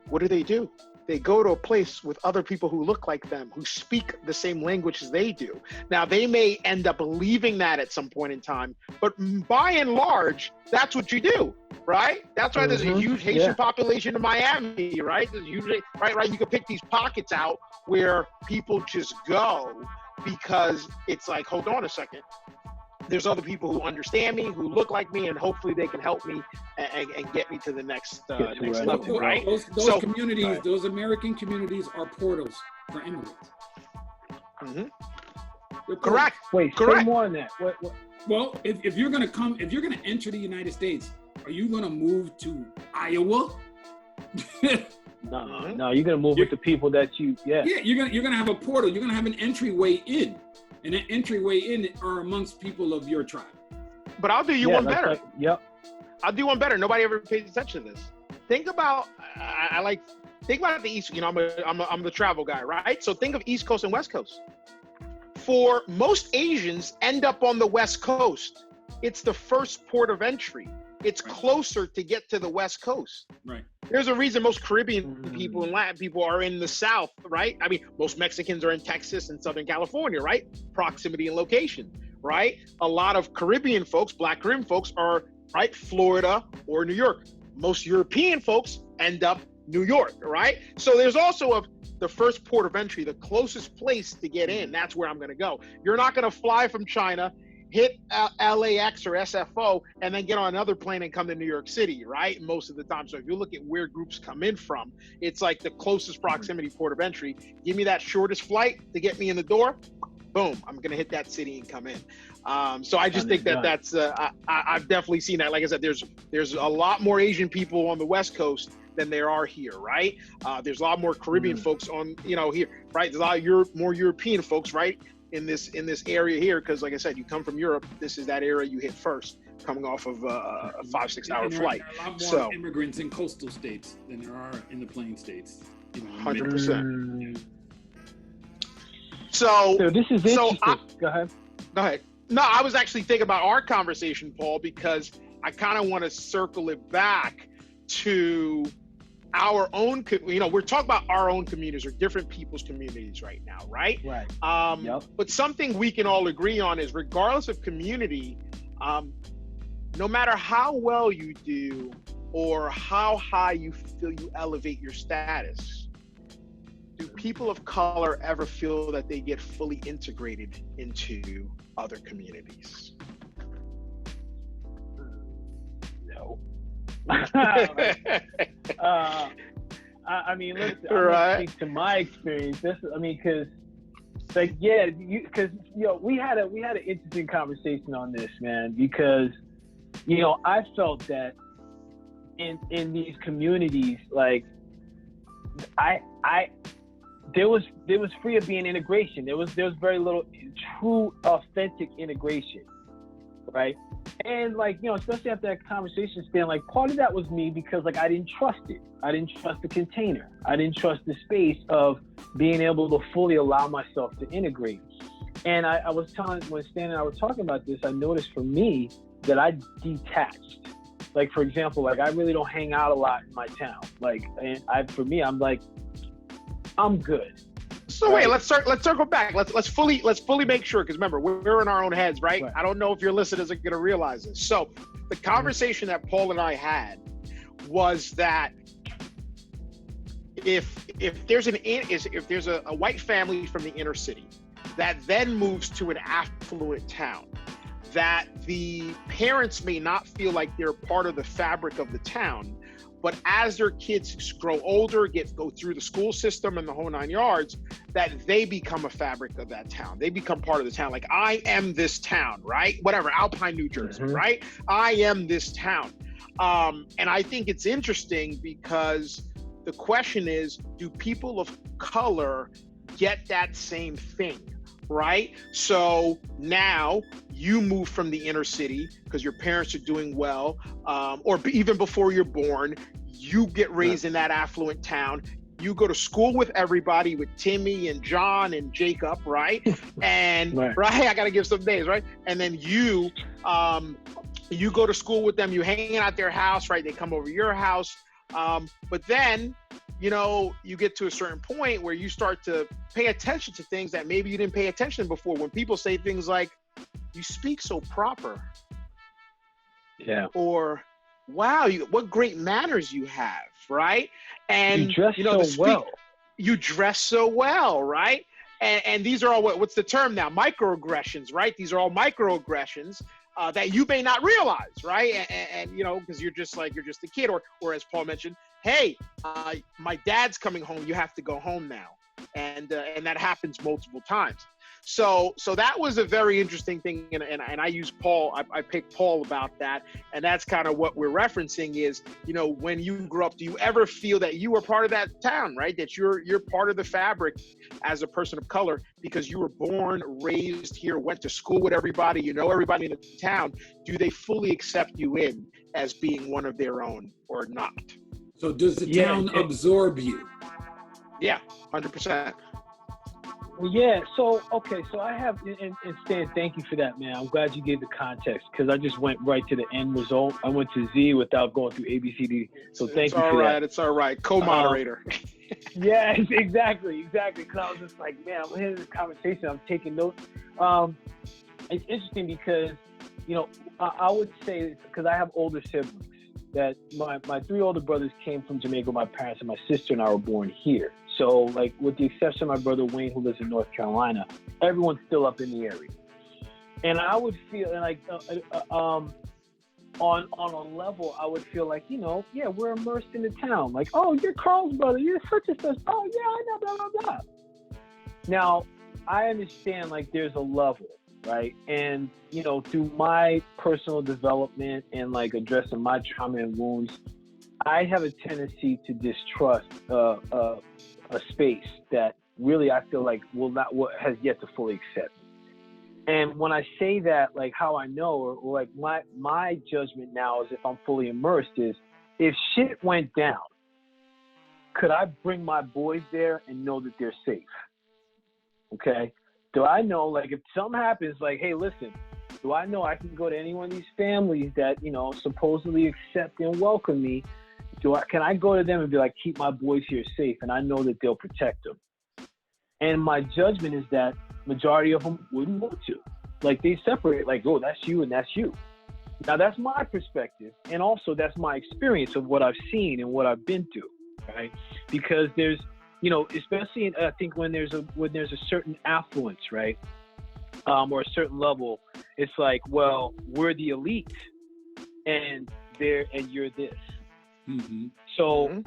what do? they go to a place with other people who look like them, who speak the same language as they do. Now, they may end up believing that at some point in time, but by and large, that's what you do, right? That's why there's a huge Haitian population in Miami, right? There's usually, right? You can pick these pockets out where people just go because it's like, hold on a second. There's other people who understand me, who look like me, and hopefully they can help me and get me to the next level, right? Those communities, those American communities are portals for immigrants. Correct. Wait, correct. Say more on that. What? Well, if you're going to enter the United States, are you going to move to Iowa? No, you're going to move with the people that Yeah, you're going to have a portal. You're going to have an entryway in. And that entryway in are amongst people of your tribe. But I'll do you one better. I'll do one better. Nobody ever pays attention to this. Think about think about the East. You know, I'm the travel guy, right? So think of East Coast and West Coast. For most Asians, end up on the West Coast. It's the first port of entry. It's closer to get to the West Coast. Right. There's a reason most Caribbean people and Latin people are in the South, right? I mean, most Mexicans are in Texas and Southern California, right? Proximity and location, right? A lot of Caribbean folks, Black Caribbean folks are, right, Florida or New York. Most European folks end up New York, right? So there's also the first port of entry, the closest place to get in. That's where I'm going to go. You're not going to fly from China, hit LAX or SFO, and then get on another plane and come to New York City, right? Most of the time. So if you look at where groups come in from, it's like the closest proximity port of entry. Give me that shortest flight to get me in the door. Boom, I'm going to hit that city and come in. So I just think that's, I've definitely seen that. Like I said, there's a lot more Asian people on the West Coast than there are here, right? There's a lot more Caribbean folks on, here, right? There's a lot more European folks, right? In this area here, because like I said, you come from Europe, this is that area you hit first, coming off of a 5-6 hour flight. There are a lot more immigrants in coastal states than there are in the plain states. 100%. So this is interesting. Go ahead. No, I was actually thinking about our conversation, Paul, because I kind of want to circle it back to our own, we're talking about our own communities or different people's communities right now, right? Right. But something we can all agree on is, regardless of community, no matter how well you do or how high you feel you elevate your status, do people of color ever feel that they get fully integrated into other communities? No. I mean, listen, I'm gonna speak to my experience. Because we had an interesting conversation on this, man. Because I felt that in these communities, like there was free of being integration. There was very little true, authentic integration, right? And especially after that conversation, Stan, part of that was me because I didn't trust it. I didn't trust the container. I didn't trust the space of being able to fully allow myself to integrate. And I was telling, when Stan and I were talking about this, I noticed for me that I detached. For example, I really don't hang out a lot in my town. I'm good. So wait, let's circle back. Let's fully make sure, because remember, we're in our own heads, right? I don't know if your listeners are going to realize this. So the conversation that Paul and I had was that if there's a white family from the inner city that then moves to an affluent town, that the parents may not feel like they're part of the fabric of the town, but as their kids grow older, go through the school system and the whole 9 yards, that they become a fabric of that town. They become part of the town. I am this town, right? Whatever, Alpine, New Jersey, right? I am this town. And I think it's interesting because the question is, do people of color get that same thing, right? So now you move from the inner city because your parents are doing well, or even before you're born, you get raised in that affluent town. You go to school with everybody, with Timmy and John and Jacob, right? And right, I gotta give some names, right? And then you go to school with them. You hang out at their house, right? They come over to your house, but then you get to a certain point where you start to pay attention to things that maybe you didn't pay attention before. When people say things like, "You speak so proper," yeah, or "Wow, what great manners you have," right? And you dress so well. You dress so well, right? And these are all what's the term now? Microaggressions, right? These are all microaggressions that you may not realize, right? And because you're just a kid, or as Paul mentioned, hey, my dad's coming home. You have to go home now, and that happens multiple times. So that was a very interesting thing, and I use Paul. I picked Paul about that, and that's kind of what we're referencing is, when you grew up, do you ever feel that you were part of that town, right? That you're part of the fabric as a person of color because you were born, raised here, went to school with everybody, everybody in the town. Do they fully accept you in as being one of their own or not? So does the town absorb you? Yeah, 100%. Yeah, so I have, and Stan, thank you for that, man. I'm glad you gave the context because I just went right to the end result. I went to Z without going through A, B, C, D. So thank you for that. It's all right. Co-moderator. Yeah, exactly. Because I was just like, man, I'm hearing this conversation. I'm taking notes. It's interesting because, I would say, because I have older siblings, that my three older brothers came from Jamaica. My parents and my sister and I were born here. So, like, with the exception of my brother Wayne, who lives in North Carolina, everyone's still up in the area. And I would feel like, on a level, I would feel like, we're immersed in the town. Like, oh, you're Carl's brother. You're such and such. Oh, yeah, I know, blah, blah, blah. Now, I understand, like, there's a level, right? And, through my personal development and, like, addressing my trauma and wounds, I have a tendency to distrust a space that really I feel like has yet to fully accept. And when I say that, like, how I know, or like my judgment now is, if I'm fully immersed, is if shit went down, could I bring my boys there and know that they're safe? Okay. Do I know, like, if something happens, like, hey, listen, do I know I can go to any one of these families that, supposedly accept and welcome me? Can I go to them and be like, keep my boys here safe, and I know that they'll protect them? And my judgment is that majority of them wouldn't want to. Like, they separate, like, oh, that's you and that's you. Now, that's my perspective, and also that's my experience of what I've seen and what I've been through, right? Because there's, especially I think when there's a certain affluence, right, or a certain level, it's like, well, we're the elite, and you're this. Mm-hmm. So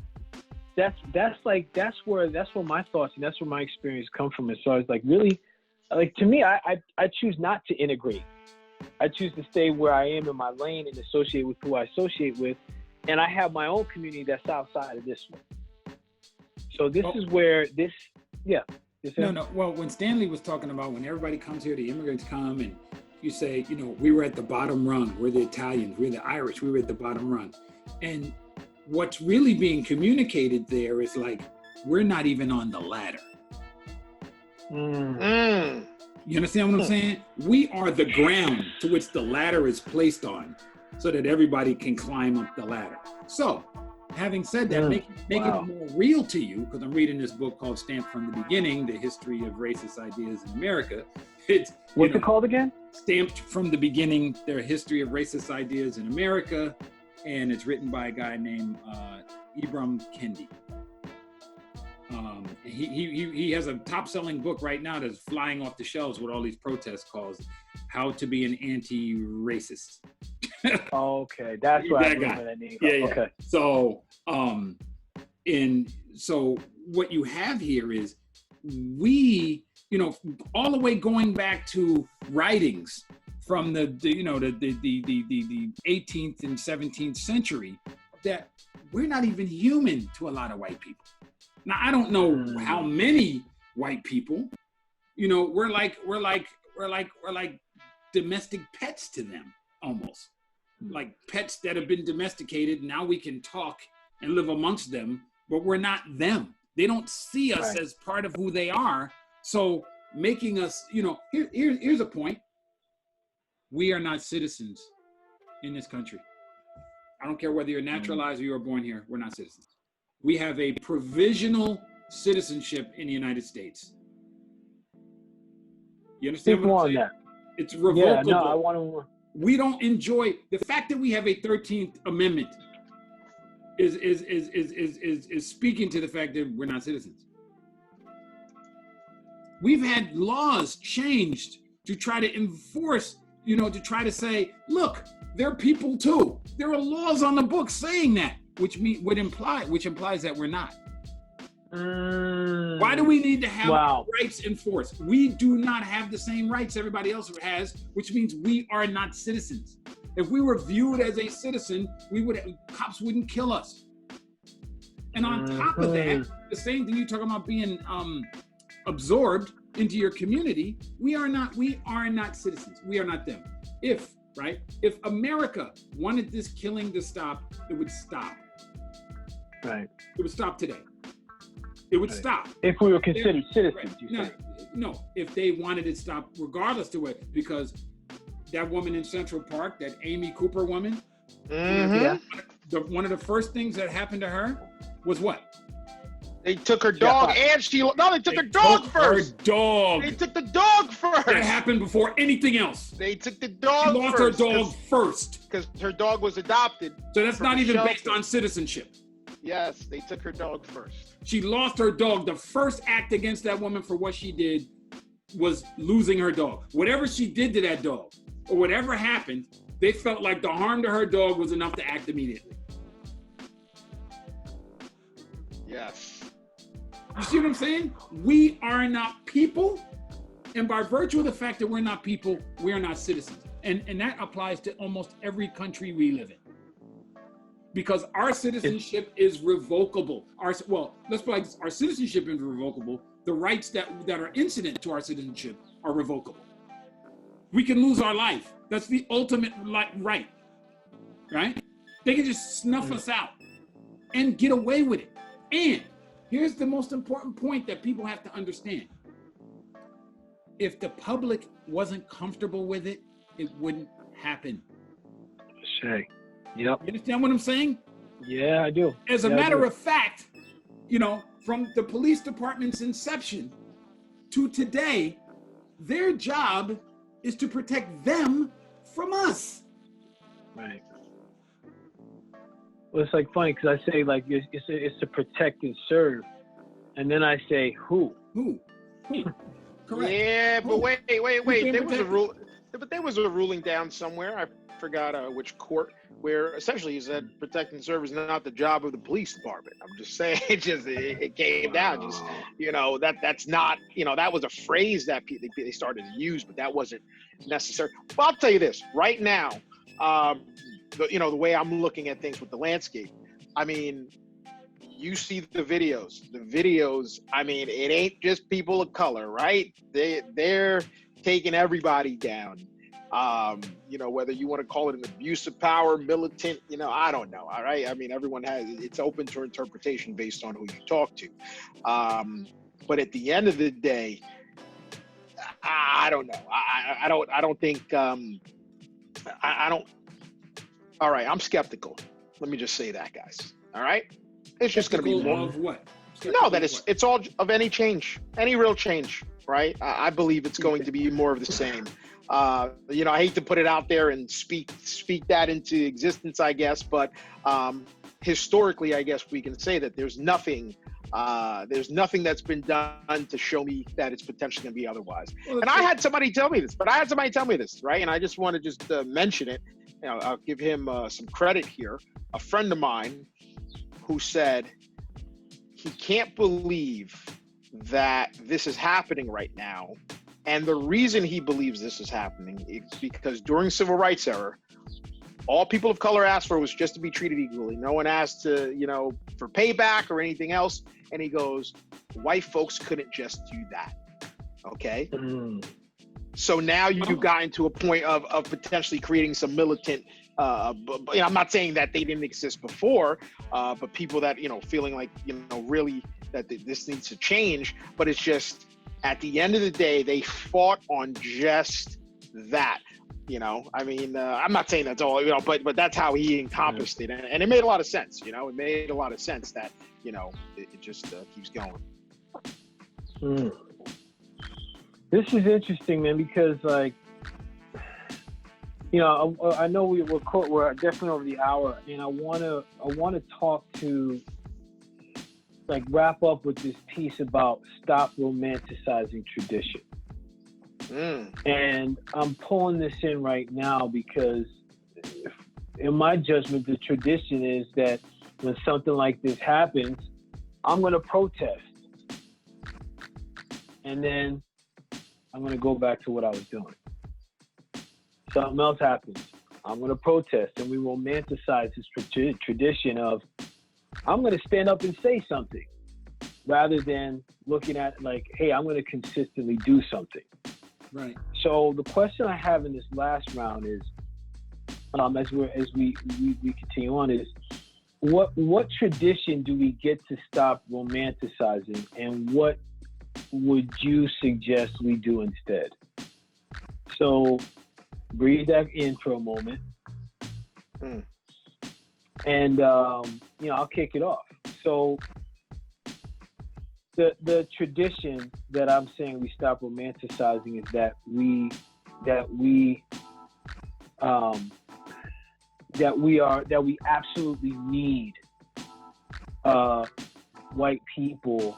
that's where my thoughts and that's where my experience come from. And so I was like, really, like, to me, I choose not to integrate. I choose to stay where I am in my lane and associate with who I associate with. And I have my own community that's outside of this one. So this is where No. Well, when Stanley was talking about when everybody comes here, the immigrants come, and you say, we were at the bottom rung. We're the Italians. We're the Irish. We were at the bottom rung. And what's really being communicated there is, like, we're not even on the ladder. You understand what I'm saying? We are the ground to which the ladder is placed on so that everybody can climb up the ladder. So, having said that, make it more real to you, because I'm reading this book called Stamped from the Beginning, The History of Racist Ideas in America. What's it called again? Stamped from the Beginning, The History of Racist Ideas in America. And it's written by a guy named Ibram Kendi. He has a top-selling book right now that's flying off the shelves with all these protest calls, How to Be an Anti-Racist. Okay, that's why I remember that name. Yeah. Okay. So, so what you have here is we, all the way going back to writings from the 18th and 17th century, that we're not even human to a lot of white people. Now, I don't know how many white people, we're like domestic pets to them, almost. Like pets that have been domesticated. Now we can talk and live amongst them, but we're not them. They don't see us as part of who they are. So making us, here's a point. We are not citizens in this country. I don't care whether you're naturalized or you were born here. We're not citizens. We have a provisional citizenship in the United States. You understand Speak what more I'm on saying? that. It's revocable. Yeah, no, I want to. We don't enjoy the fact that we have a 13th Amendment is speaking to the fact that we're not citizens. We've had laws changed to try to enforce, to try to say, look, they're people too. There are laws on the books saying that, which implies that we're not. Why do we need to have our rights enforced? We do not have the same rights everybody else has, which means we are not citizens. If we were viewed as a citizen, cops wouldn't kill us. And on top of that, the same thing you're talking about being absorbed into your community, we are not citizens. We are not them. If America wanted this killing to stop, it would stop. Right. It would stop today. It would stop. If we were considered citizens, No, if they wanted it stopped, regardless to it, because that woman in Central Park, that Amy Cooper woman, one of the first things that happened to her was what? They took her dog and they took her dog first. Her dog. They took the dog first. That happened before anything else. They took the dog first. She lost her dog first. Because her dog was adopted. So that's not even based on citizenship. Yes, they took her dog first. She lost her dog. The first act against that woman for what she did was losing her dog. Whatever she did to that dog, or whatever happened, they felt like the harm to her dog was enough to act immediately. Yes. You see what I'm saying? We are not people, and by virtue of the fact that we're not people, we are not citizens. And that applies to almost every country we live in. Because our citizenship is revocable. Let's put it like this, our citizenship is revocable. The rights that are incident to our citizenship are revocable. We can lose our life. That's the ultimate right? They can just snuff us out and get away with it. And here's the most important point that people have to understand. If the public wasn't comfortable with it, it wouldn't happen. Yep. You understand what I'm saying? Yeah, I do. As a matter of fact, from the police department's inception to today, their job is to protect them from us. Right. Well, it's like funny because I say like it's to protect and serve, and then I say who? Correct. Yeah, but wait. There was a rule, but there was a ruling down somewhere. I forgot which court, where essentially he said protect and serve is not the job of the police department. I'm just saying, it came down. That's not, that was a phrase that they started to use, but that wasn't necessary. But I'll tell you this right now, the way I'm looking at things with the landscape, I mean, you see the videos, I mean, it ain't just people of color, right? They're taking everybody down. Whether you want to call it an abuse of power, militant, I don't know. All right. I mean, everyone it's open to interpretation based on who you talk to. But at the end of the day, I don't know. I don't think, I don't. All right. I'm skeptical. Let me just say that, guys. All right. It's just going to be more of what? No, that it's all of any change, any real change, right? I believe it's going to be more of the same. I hate to put it out there and speak that into existence, I guess, but historically, I guess we can say that there's nothing that's been done to show me that it's potentially going to be otherwise. And I had somebody tell me this, right? And I just want to just mention it. I'll give him some credit here. A friend of mine who said he can't believe that this is happening right now. And the reason he believes this is happening is because during civil rights era, all people of color asked for was just to be treated equally. No one asked to, for payback or anything else. And he goes, white folks couldn't just do that. Okay. So now you've gotten to a point of potentially creating some militant, I'm not saying that they didn't exist before, but people that, feeling like, really that this needs to change, but it's just, at the end of the day, they fought on just that. You know, I mean, I'm not saying that's all, you know, but that's how he encompassed it, and it made a lot of sense. You know, it made a lot of sense that, you know, it just keeps going. This is interesting, man, because like, you know, I know we're definitely over the hour, and I wanna talk to, like, wrap up with this piece about stop romanticizing tradition. And I'm pulling this in right now because, in my judgment, the tradition is that when something like this happens, I'm going to protest. And then I'm going to go back to what I was doing. Something else happens. I'm going to protest. And we romanticize this tradition of, I'm going to stand up and say something, rather than looking at like, hey, I'm going to consistently do something. Right. So the question I have in this last round is, as we continue on, is what tradition do we get to stop romanticizing, and what would you suggest we do instead? So breathe that in for a moment, and you know, I'll kick it off. So the tradition that I'm saying we stop romanticizing is that we absolutely need white people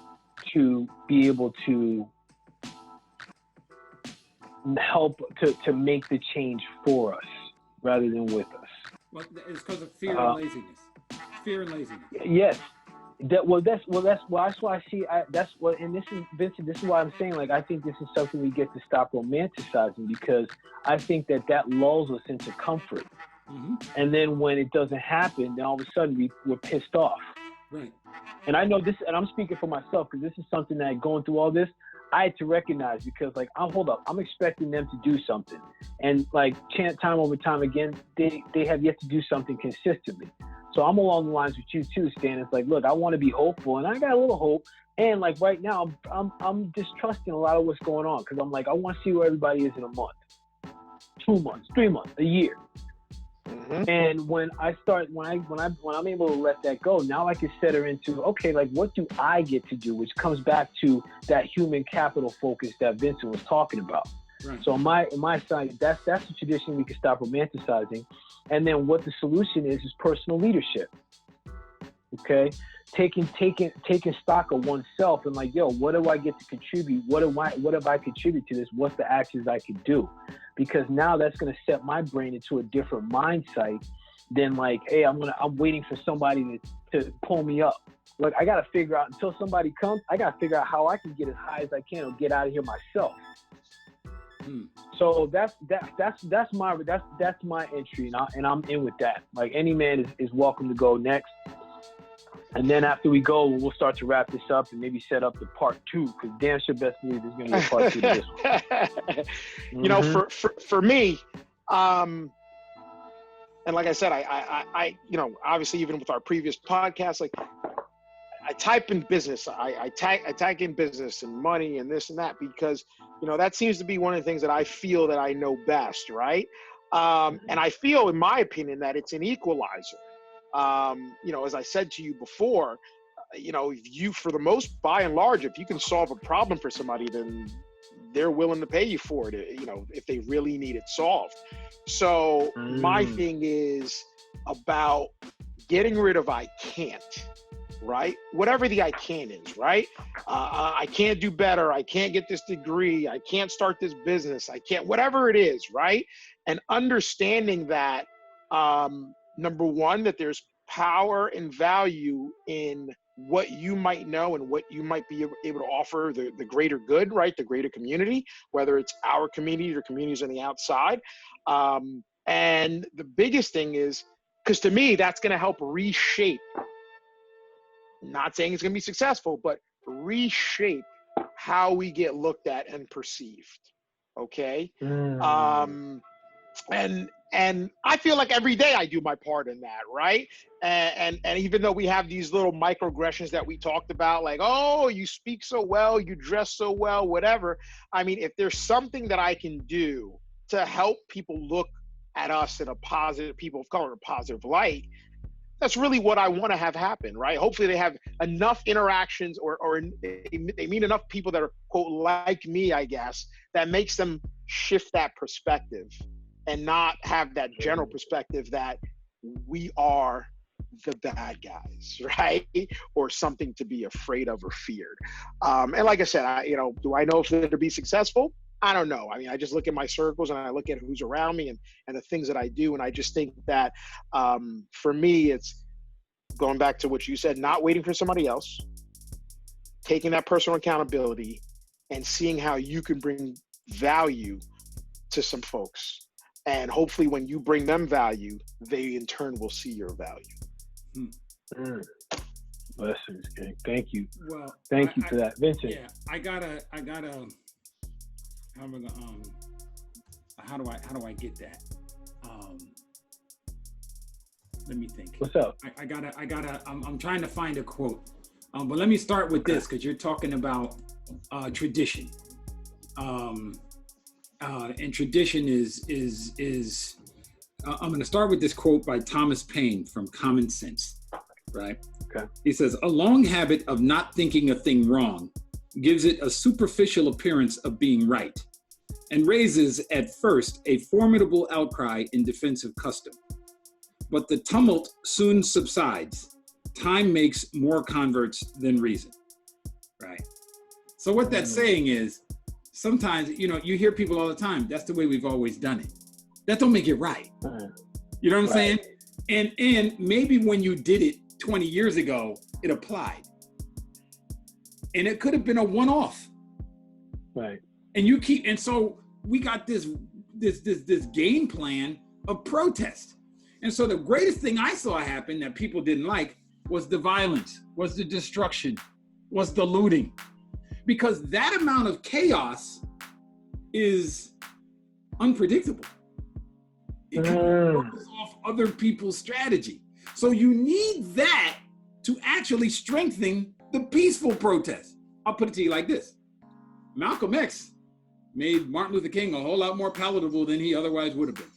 to be able to help to make the change for us rather than with us. Well, it's because of fear and laziness. Fear and laziness. Yes. That's why I see. And this is, Vincent, this is why I'm saying, like, I think this is something we get to stop romanticizing, because I think that lulls us into comfort. And then when it doesn't happen, then all of a sudden we're pissed off. Right. And I know this, and I'm speaking for myself, because this is something that, going through all this, I had to recognize, because like, I'm expecting them to do something, and like, time over time again, they have yet to do something consistently. So I'm along the lines with you too, Stan. It's like, look, I want to be hopeful, and I got a little hope. And like right now, I'm distrusting a lot of what's going on, because I'm like, I want to see where everybody is in a month, 2 months, 3 months, a year. And when I'm able to let that go, now I can set her into, okay, like, what do I get to do? Which comes back to that human capital focus that Vincent was talking about. Right. So on my side, that's the tradition we can stop romanticizing. And then what the solution is personal leadership. Okay, taking stock of oneself and like, yo, what do I get to contribute? What have I contributed to this? What's the actions I could do? Because now that's going to set my brain into a different mindset than like, hey, I'm waiting for somebody to pull me up. Like, I got to figure out, until somebody comes, I got to figure out how I can get as high as I can or get out of here myself. So that's my entry, and I'm in with that. Like, any man is welcome to go next. And then after we go, we'll start to wrap this up and maybe set up the part 2, because damn sure best believe there's going to be a part 2 to this one. You know, for me, and like I said, I you know, obviously even with our previous podcast, like, I type in business, I tag in business and money and this and that, because, you know, that seems to be one of the things that I feel that I know best, right? And I feel, in my opinion, that it's an equalizer. You know, as I said to you before, you know, for the most, by and large, if you can solve a problem for somebody, then they're willing to pay you for it, you know, if they really need it solved. So my thing is about getting rid of I can't, right? Whatever the I can is, right? I can't do better. I can't get this degree. I can't start this business. I can't, whatever it is, right? And understanding that, number one, that there's power and value in what you might know and what you might be able to offer the greater good, right? The greater community, whether it's our community or communities on the outside. And the biggest thing is, because to me, that's going to help reshape, not saying it's going to be successful, but reshape how we get looked at and perceived. Okay. And I feel like every day I do my part in that, right? And even though we have these little microaggressions that we talked about, like, oh, you speak so well, you dress so well, whatever. I mean, if there's something that I can do to help people look at us in a positive, people of color, in a positive light, that's really what I want to have happen, right? Hopefully they have enough interactions or they meet enough people that are, quote, like me, I guess, that makes them shift that perspective and not have that general perspective that we are the bad guys, right? Or something to be afraid of or feared. And like I said, do I know if they're to be successful? I don't know. I mean, I just look at my circles and I look at who's around me and the things that I do. And I just think that for me, it's going back to what you said, not waiting for somebody else, taking that personal accountability and seeing how you can bring value to some folks. And hopefully when you bring them value, they in turn will see your value. Blessings, King. Thank you. Well, thank you for that, Vincent. Yeah, I gotta. How do I get that? Let me think. What's up? I'm trying to find a quote. But let me start with this, because you're talking about tradition. And tradition is I'm going to start with this quote by Thomas Paine from Common Sense, right? Okay. He says, "A long habit of not thinking a thing wrong gives it a superficial appearance of being right, and raises at first a formidable outcry in defense of custom. But the tumult soon subsides. Time makes more converts than reason," right? So what that's saying is, sometimes, you hear people all the time, that's the way we've always done it. That don't make it right. You know what I'm saying? And maybe when you did it 20 years ago, it applied. And it could have been a one-off. Right. And so we got this game plan of protest. And so the greatest thing I saw happen that people didn't like was the violence, was the destruction, was the looting. Because that amount of chaos is unpredictable. It throws off other people's strategy. So you need that to actually strengthen the peaceful protest. I'll put it to you like this. Malcolm X made Martin Luther King a whole lot more palatable than he otherwise would have been.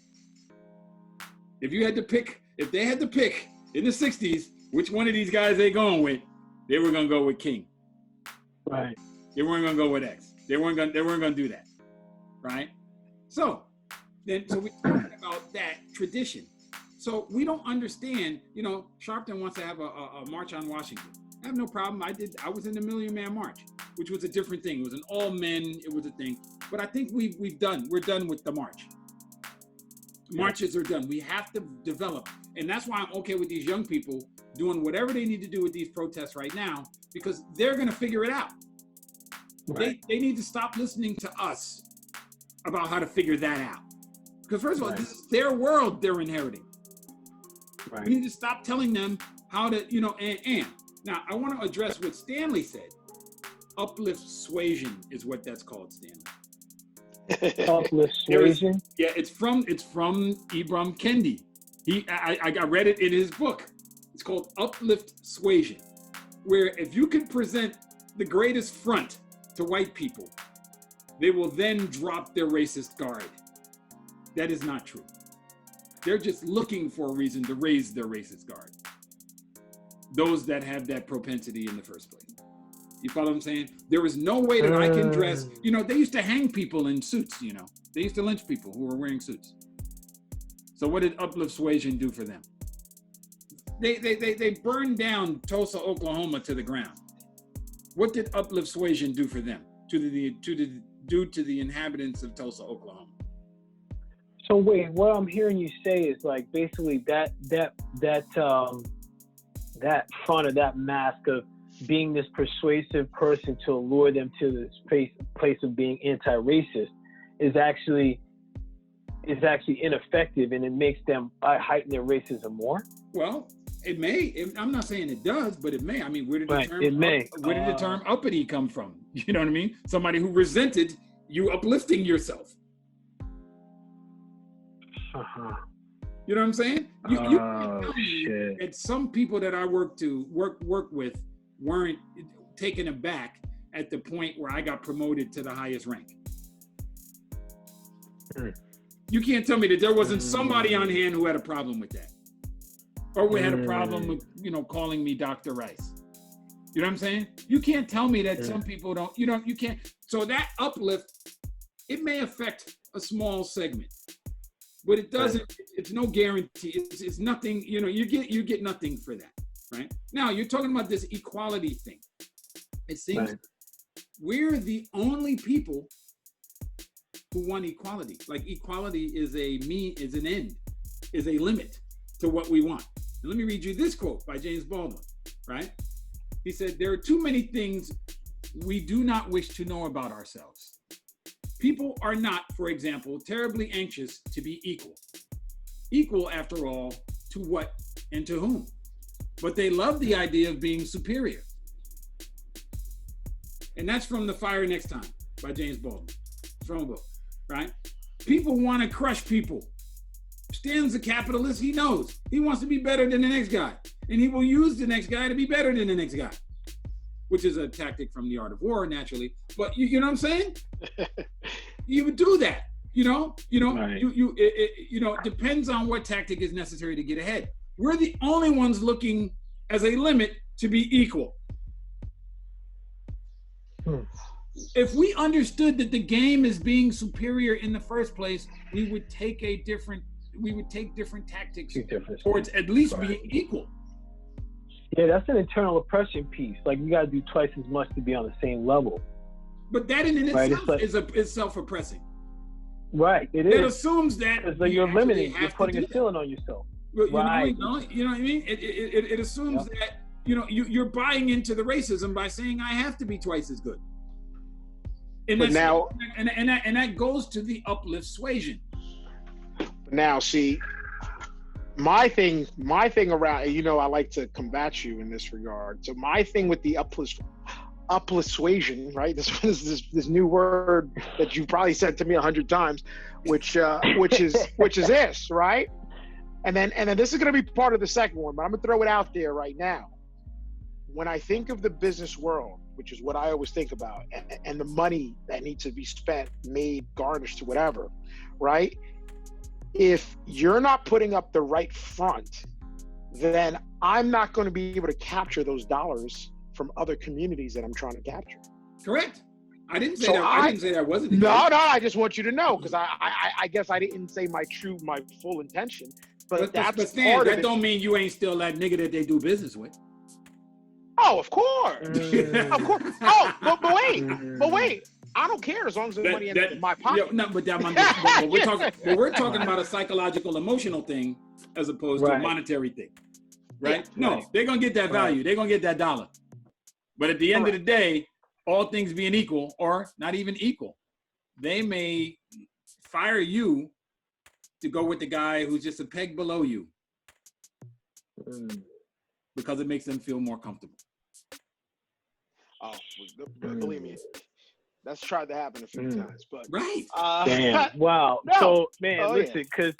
If they had to pick in the 60s, which one of these guys they going with, they were going to go with King. Right. They weren't going to go with X. They weren't going to do that. Right? So we're talking about that tradition. So we don't understand, Sharpton wants to have a march on Washington. I have no problem. I was in the Million Man March, which was a different thing. It was an all men, it was a thing. But I think we're done with the march. Marches are done. We have to develop. And that's why I'm okay with these young people doing whatever they need to do with these protests right now, because they're going to figure it out. Right. They need to stop listening to us about how to figure that out. Because first of all, this is their world they're inheriting. Right. We need to stop telling them how to, and now I want to address what Stanley said. Uplift suasion is what that's called, Stanley. Uplift suasion? Yeah, it's from Ibram Kendi. I read it in his book. It's called uplift suasion, where if you can present the greatest front to white people, they will then drop their racist guard. That is not true. They're just looking for a reason to raise their racist guard. Those that have that propensity in the first place. You follow what I'm saying? There is no way that I can dress. They used to hang people in suits, They used to lynch people who were wearing suits. So what did uplift suasion do for them? They burned down Tulsa, Oklahoma to the ground. What did uplift suasion do for them? To the inhabitants of Tulsa, Oklahoma? So wait, what I'm hearing you say is like basically that front of that mask of being this persuasive person to allure them to this place of being anti-racist is actually ineffective, and it makes them heighten their racism more. Well, it may. I'm not saying it does, but it may. I mean, where did the term uppity come from? You know what I mean? Somebody who resented you uplifting yourself. You know what I'm saying? You can't tell me that some people that I work with weren't taken aback at the point where I got promoted to the highest rank. You can't tell me that there wasn't somebody on hand who had a problem with that. Or we had a problem with, calling me Dr. Rice. You know what I'm saying? You can't tell me that some people don't, you can't. So that uplift, it may affect a small segment, but it doesn't, it's no guarantee. It's nothing, you get nothing for that, right? Now, you're talking about this equality thing. It seems we're the only people who want equality. Like equality is an end, is a limit to what we want. And let me read you this quote by James Baldwin, right? He said, there are too many things we do not wish to know about ourselves. People are not, for example, terribly anxious to be equal. Equal, after all, to what and to whom? But they love the idea of being superior. And that's from The Fire Next Time by James Baldwin. It's from a book, right? People want to crush people. Stan's a capitalist, he knows. He wants to be better than the next guy. And he will use the next guy to be better than the next guy. Which is a tactic from The Art of War, naturally. But you know what I'm saying? You would do that, Right. It depends on what tactic is necessary to get ahead. We're the only ones looking as a limit to be equal. If we understood that the game is being superior in the first place, we would take different tactics towards at least being equal. Yeah, that's an internal oppression piece. Like, you got to do twice as much to be on the same level. But that in itself is self-oppressing. Right, it is. It assumes that you're limiting, you're putting a ceiling on yourself. Right. You know what I mean? It assumes that you're buying into the racism by saying I have to be twice as good. And but now, and that goes to the uplift suasion. Now, see, my thing around, I like to combat you in this regard. So my thing with the uplift suasion, right? This new word that you probably said to me 100 times, which is this, right? And then this is going to be part of the second one, but I'm going to throw it out there right now. When I think of the business world, which is what I always think about, and the money that needs to be spent, made, garnished, whatever, right? If you're not putting up the right front, then I'm not going to be able to capture those dollars from other communities that I'm trying to capture. Correct. I didn't say that wasn't. No, I just want you to know, because I guess I didn't say my full intention. But that's Stan, part of it. That don't mean you ain't still that nigga that they do business with. Oh, of course. Of course. Oh, but wait. I don't care as long as the money ends up in my pocket. We're talking about a psychological, emotional thing as opposed to a monetary thing, right? Yeah, no, they're gonna get that value. They're gonna get that dollar. But at the end of the day, all things being equal, or not even equal, they may fire you to go with the guy who's just a peg below you because it makes them feel more comfortable. Oh, believe me, that's tried to happen a few times, but right. Damn. Wow. No. So, man, listen, because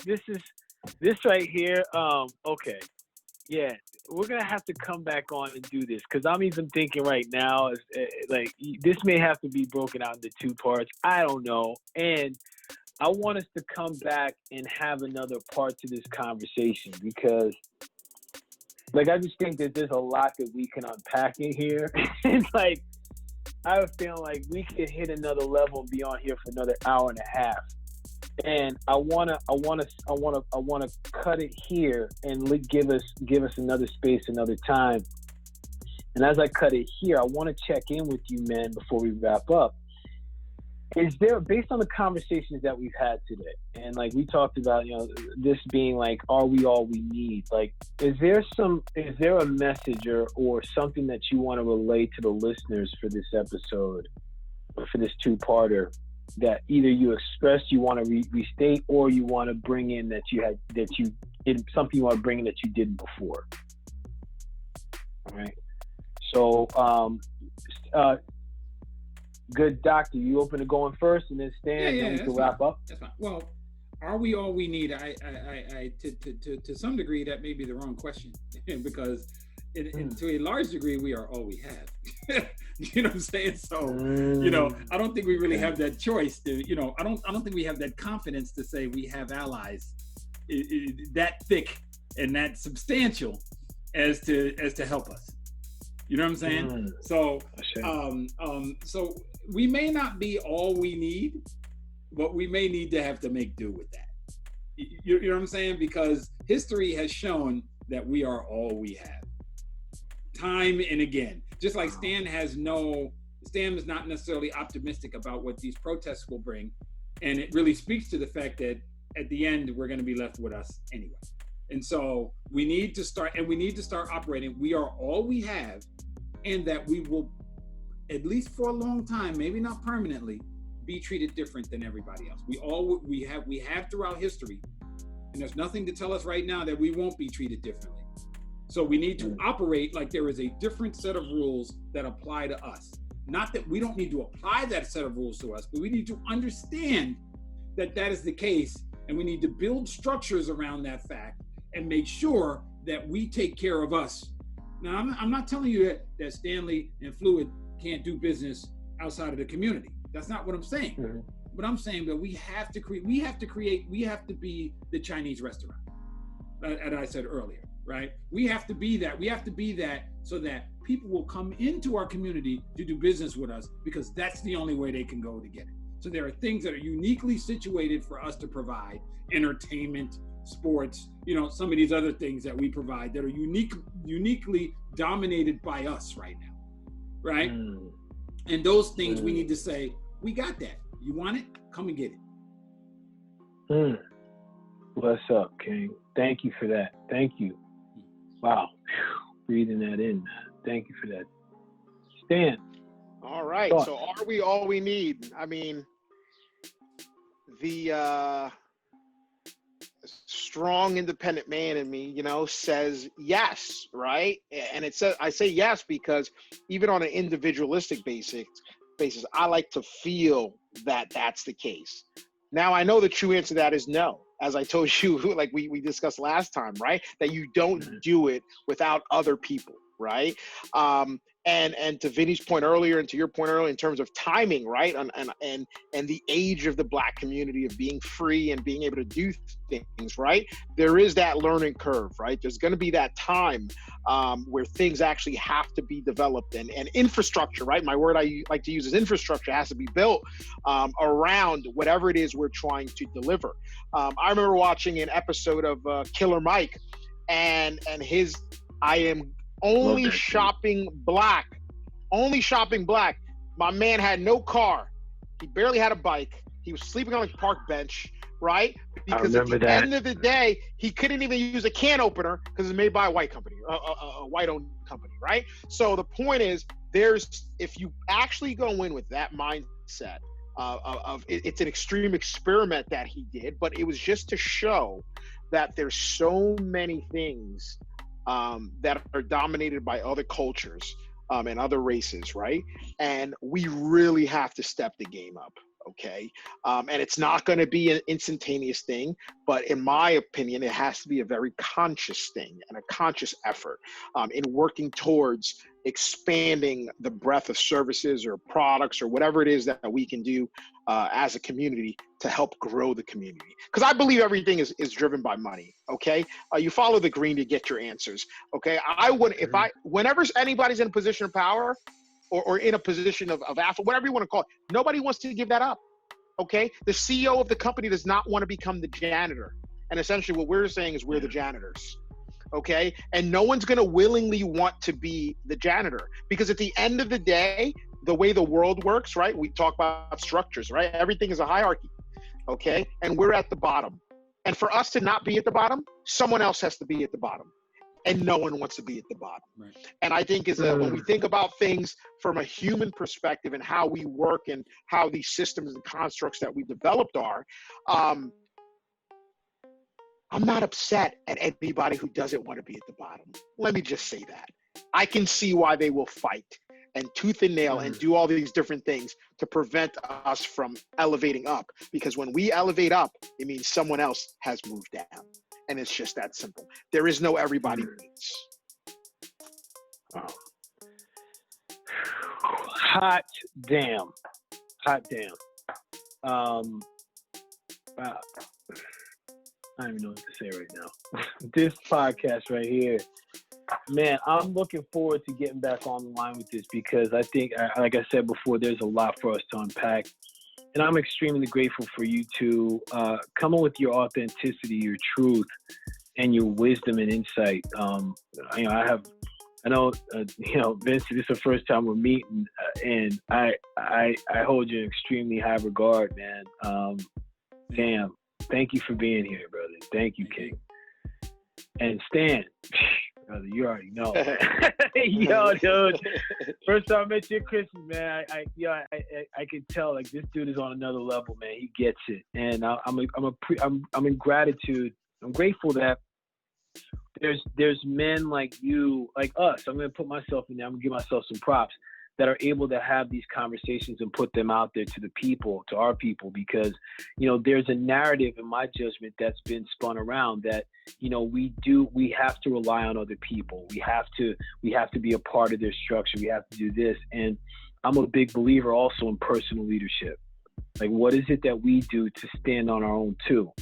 this right here. Okay, yeah, we're gonna have to come back on and do this, because I'm even thinking right now, like, this may have to be broken out into two parts. I don't know, and I want us to come back and have another part to this conversation, because, like, I just think that there's a lot that we can unpack in here. And, like, I have a feeling like we could hit another level and be on here for another hour and a half. And I wanna cut it here and give us another space, another time. And as I cut it here, I want to check in with you, man, before we wrap up. Is there, based on the conversations that we've had today, and like we talked about, this being like, are we all we need? Like, is there a message or something that you want to relate to the listeners for this episode, or for this two-parter, that either you expressed you want to restate, or you want to bring in that you did something you want to bring in that you didn't before? All right. So, good doctor, you open to going first, and then Stan, then we can wrap up. That's fine. Well, are we all we need? To some degree, that may be the wrong question, because to a large degree, we are all we have. You know what I'm saying? So, I don't think we really have that choice to, I don't think we have that confidence to say we have allies that thick and that substantial as to help us. You know what I'm saying? So, so we may not be all we need, but we may need to have to make do with that. You know what I'm saying? Because history has shown that we are all we have. Time and again. Just like Stan is not necessarily optimistic about what these protests will bring. And it really speaks to the fact that at the end, we're going to be left with us anyway. And so we need to start operating. We are all we have, and that we will, at least for a long time, maybe not permanently, be treated different than everybody else. We have throughout history, and there's nothing to tell us right now that we won't be treated differently. So we need to operate like there is a different set of rules that apply to us. Not that we don't need to apply that set of rules to us, but we need to understand that that is the case, and we need to build structures around that fact and make sure that we take care of us. Now, I'm not telling you that Stanley and Fluid can't do business outside of the community. That's not what I'm saying. But I'm saying that we have to be the Chinese restaurant, as I said earlier, right? We have to be that. We have to be that so that people will come into our community to do business with us, because that's the only way they can go to get it. So there are things that are uniquely situated for us to provide: entertainment, sports, some of these other things that we provide that are uniquely dominated by us right now, right? And those things we need to say, we got that. You want it? Come and get it. What's up, King? Thank you for that. Thank you. Wow. Breathing that in, man. Thank you for that. Stan. All right. Thoughts? So are we all we need? I mean, the strong independent man in me, says yes, right? And I say yes because even on an individualistic basis, I like to feel that that's the case. Now, I know the true answer to that is no. As I told you, like we discussed last time, right? That you don't do it without other people, right? And to Vinny's point earlier, and to your point earlier, in terms of timing, right? And the age of the Black community of being free and being able to do things, right? There is that learning curve, right? There's going to be that time where things actually have to be developed, and infrastructure, right? My word I like to use is infrastructure has to be built around whatever it is we're trying to deliver. I remember watching an episode of Killer Mike, and his "I am only shopping black." My man had no car. He barely had a bike. He was sleeping on a park bench, right? Because at the end of the day, he couldn't even use a can opener because it's made by a white company, a white-owned company, right? So the point is, if you actually go in with that mindset it's an extreme experiment that he did, but it was just to show that there's so many things that are dominated by other cultures and other races, right? And we really have to step the game up, okay? And it's not going to be an instantaneous thing, but in my opinion, it has to be a very conscious thing and a conscious effort in working towards expanding the breadth of services or products or whatever it is that we can do as a community to help grow the community. Because I believe everything is driven by money, okay? You follow the green to get your answers, okay? Whenever anybody's in a position of power or in a position of affluence, whatever you want to call it, nobody wants to give that up, okay? The CEO of the company does not want to become the janitor. And essentially what we're saying is we're the janitors. Okay. And no one's going to willingly want to be the janitor, because at the end of the day, the way the world works, right? We talk about structures, right? Everything is a hierarchy. Okay. And we're at the bottom. And for us to not be at the bottom, someone else has to be at the bottom. And no one wants to be at the bottom. Right. And I think when we think about things from a human perspective and how we work and how these systems and constructs that we developed are, I'm not upset at anybody who doesn't want to be at the bottom. Let me just say that. I can see why they will fight and tooth and nail and do all these different things to prevent us from elevating up. Because when we elevate up, it means someone else has moved down. And it's just that simple. There is no everybody wins. Oh. Hot damn. Wow. I don't even know what to say right now. This podcast right here, man, I'm looking forward to getting back on the line with this because I think, like I said before, there's a lot for us to unpack. And I'm extremely grateful for you to come on with your authenticity, your truth, and your wisdom and insight. I know, Vincent, this is the first time we're meeting, and I hold you in extremely high regard, man. Damn. Thank you for being here, brother. Thank you, King. And Stan, brother, you already know. Yo, dude. First time I met you at Christmas, man, I could tell like this dude is on another level, man. He gets it, and I'm in gratitude. I'm grateful that there's men like you, like us. I'm gonna put myself in there. I'm gonna give myself some props that are able to have these conversations and put them out there to the people, to our people, because, there's a narrative in my judgment that's been spun around that, we have to rely on other people. We have to be a part of their structure. We have to do this. And I'm a big believer also in personal leadership. Like, what is it that we do to stand on our own too?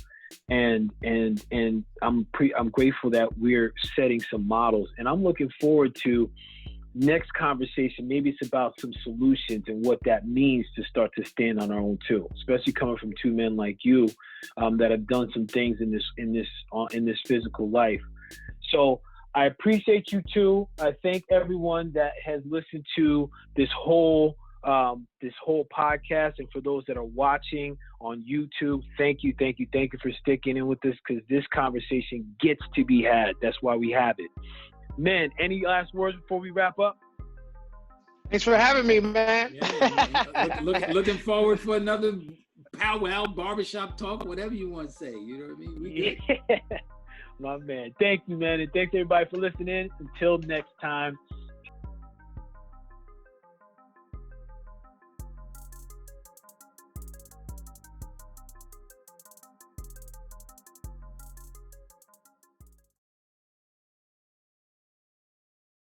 And I'm grateful that we're setting some models, and I'm looking forward to next conversation. Maybe it's about some solutions and what that means to start to stand on our own too, especially coming from two men like you that have done some things in this physical life. So I appreciate you too. I thank everyone that has listened to this whole podcast, and for those that are watching on YouTube, thank you for sticking in with us, because this conversation gets to be had. That's why we have it. Men, any last words before we wrap up? Thanks for having me, man. Yeah, looking forward for another powwow, barbershop talk, whatever you want to say. You know what I mean? Yeah. My man. Thank you, man. And thanks everybody for listening. Until next time.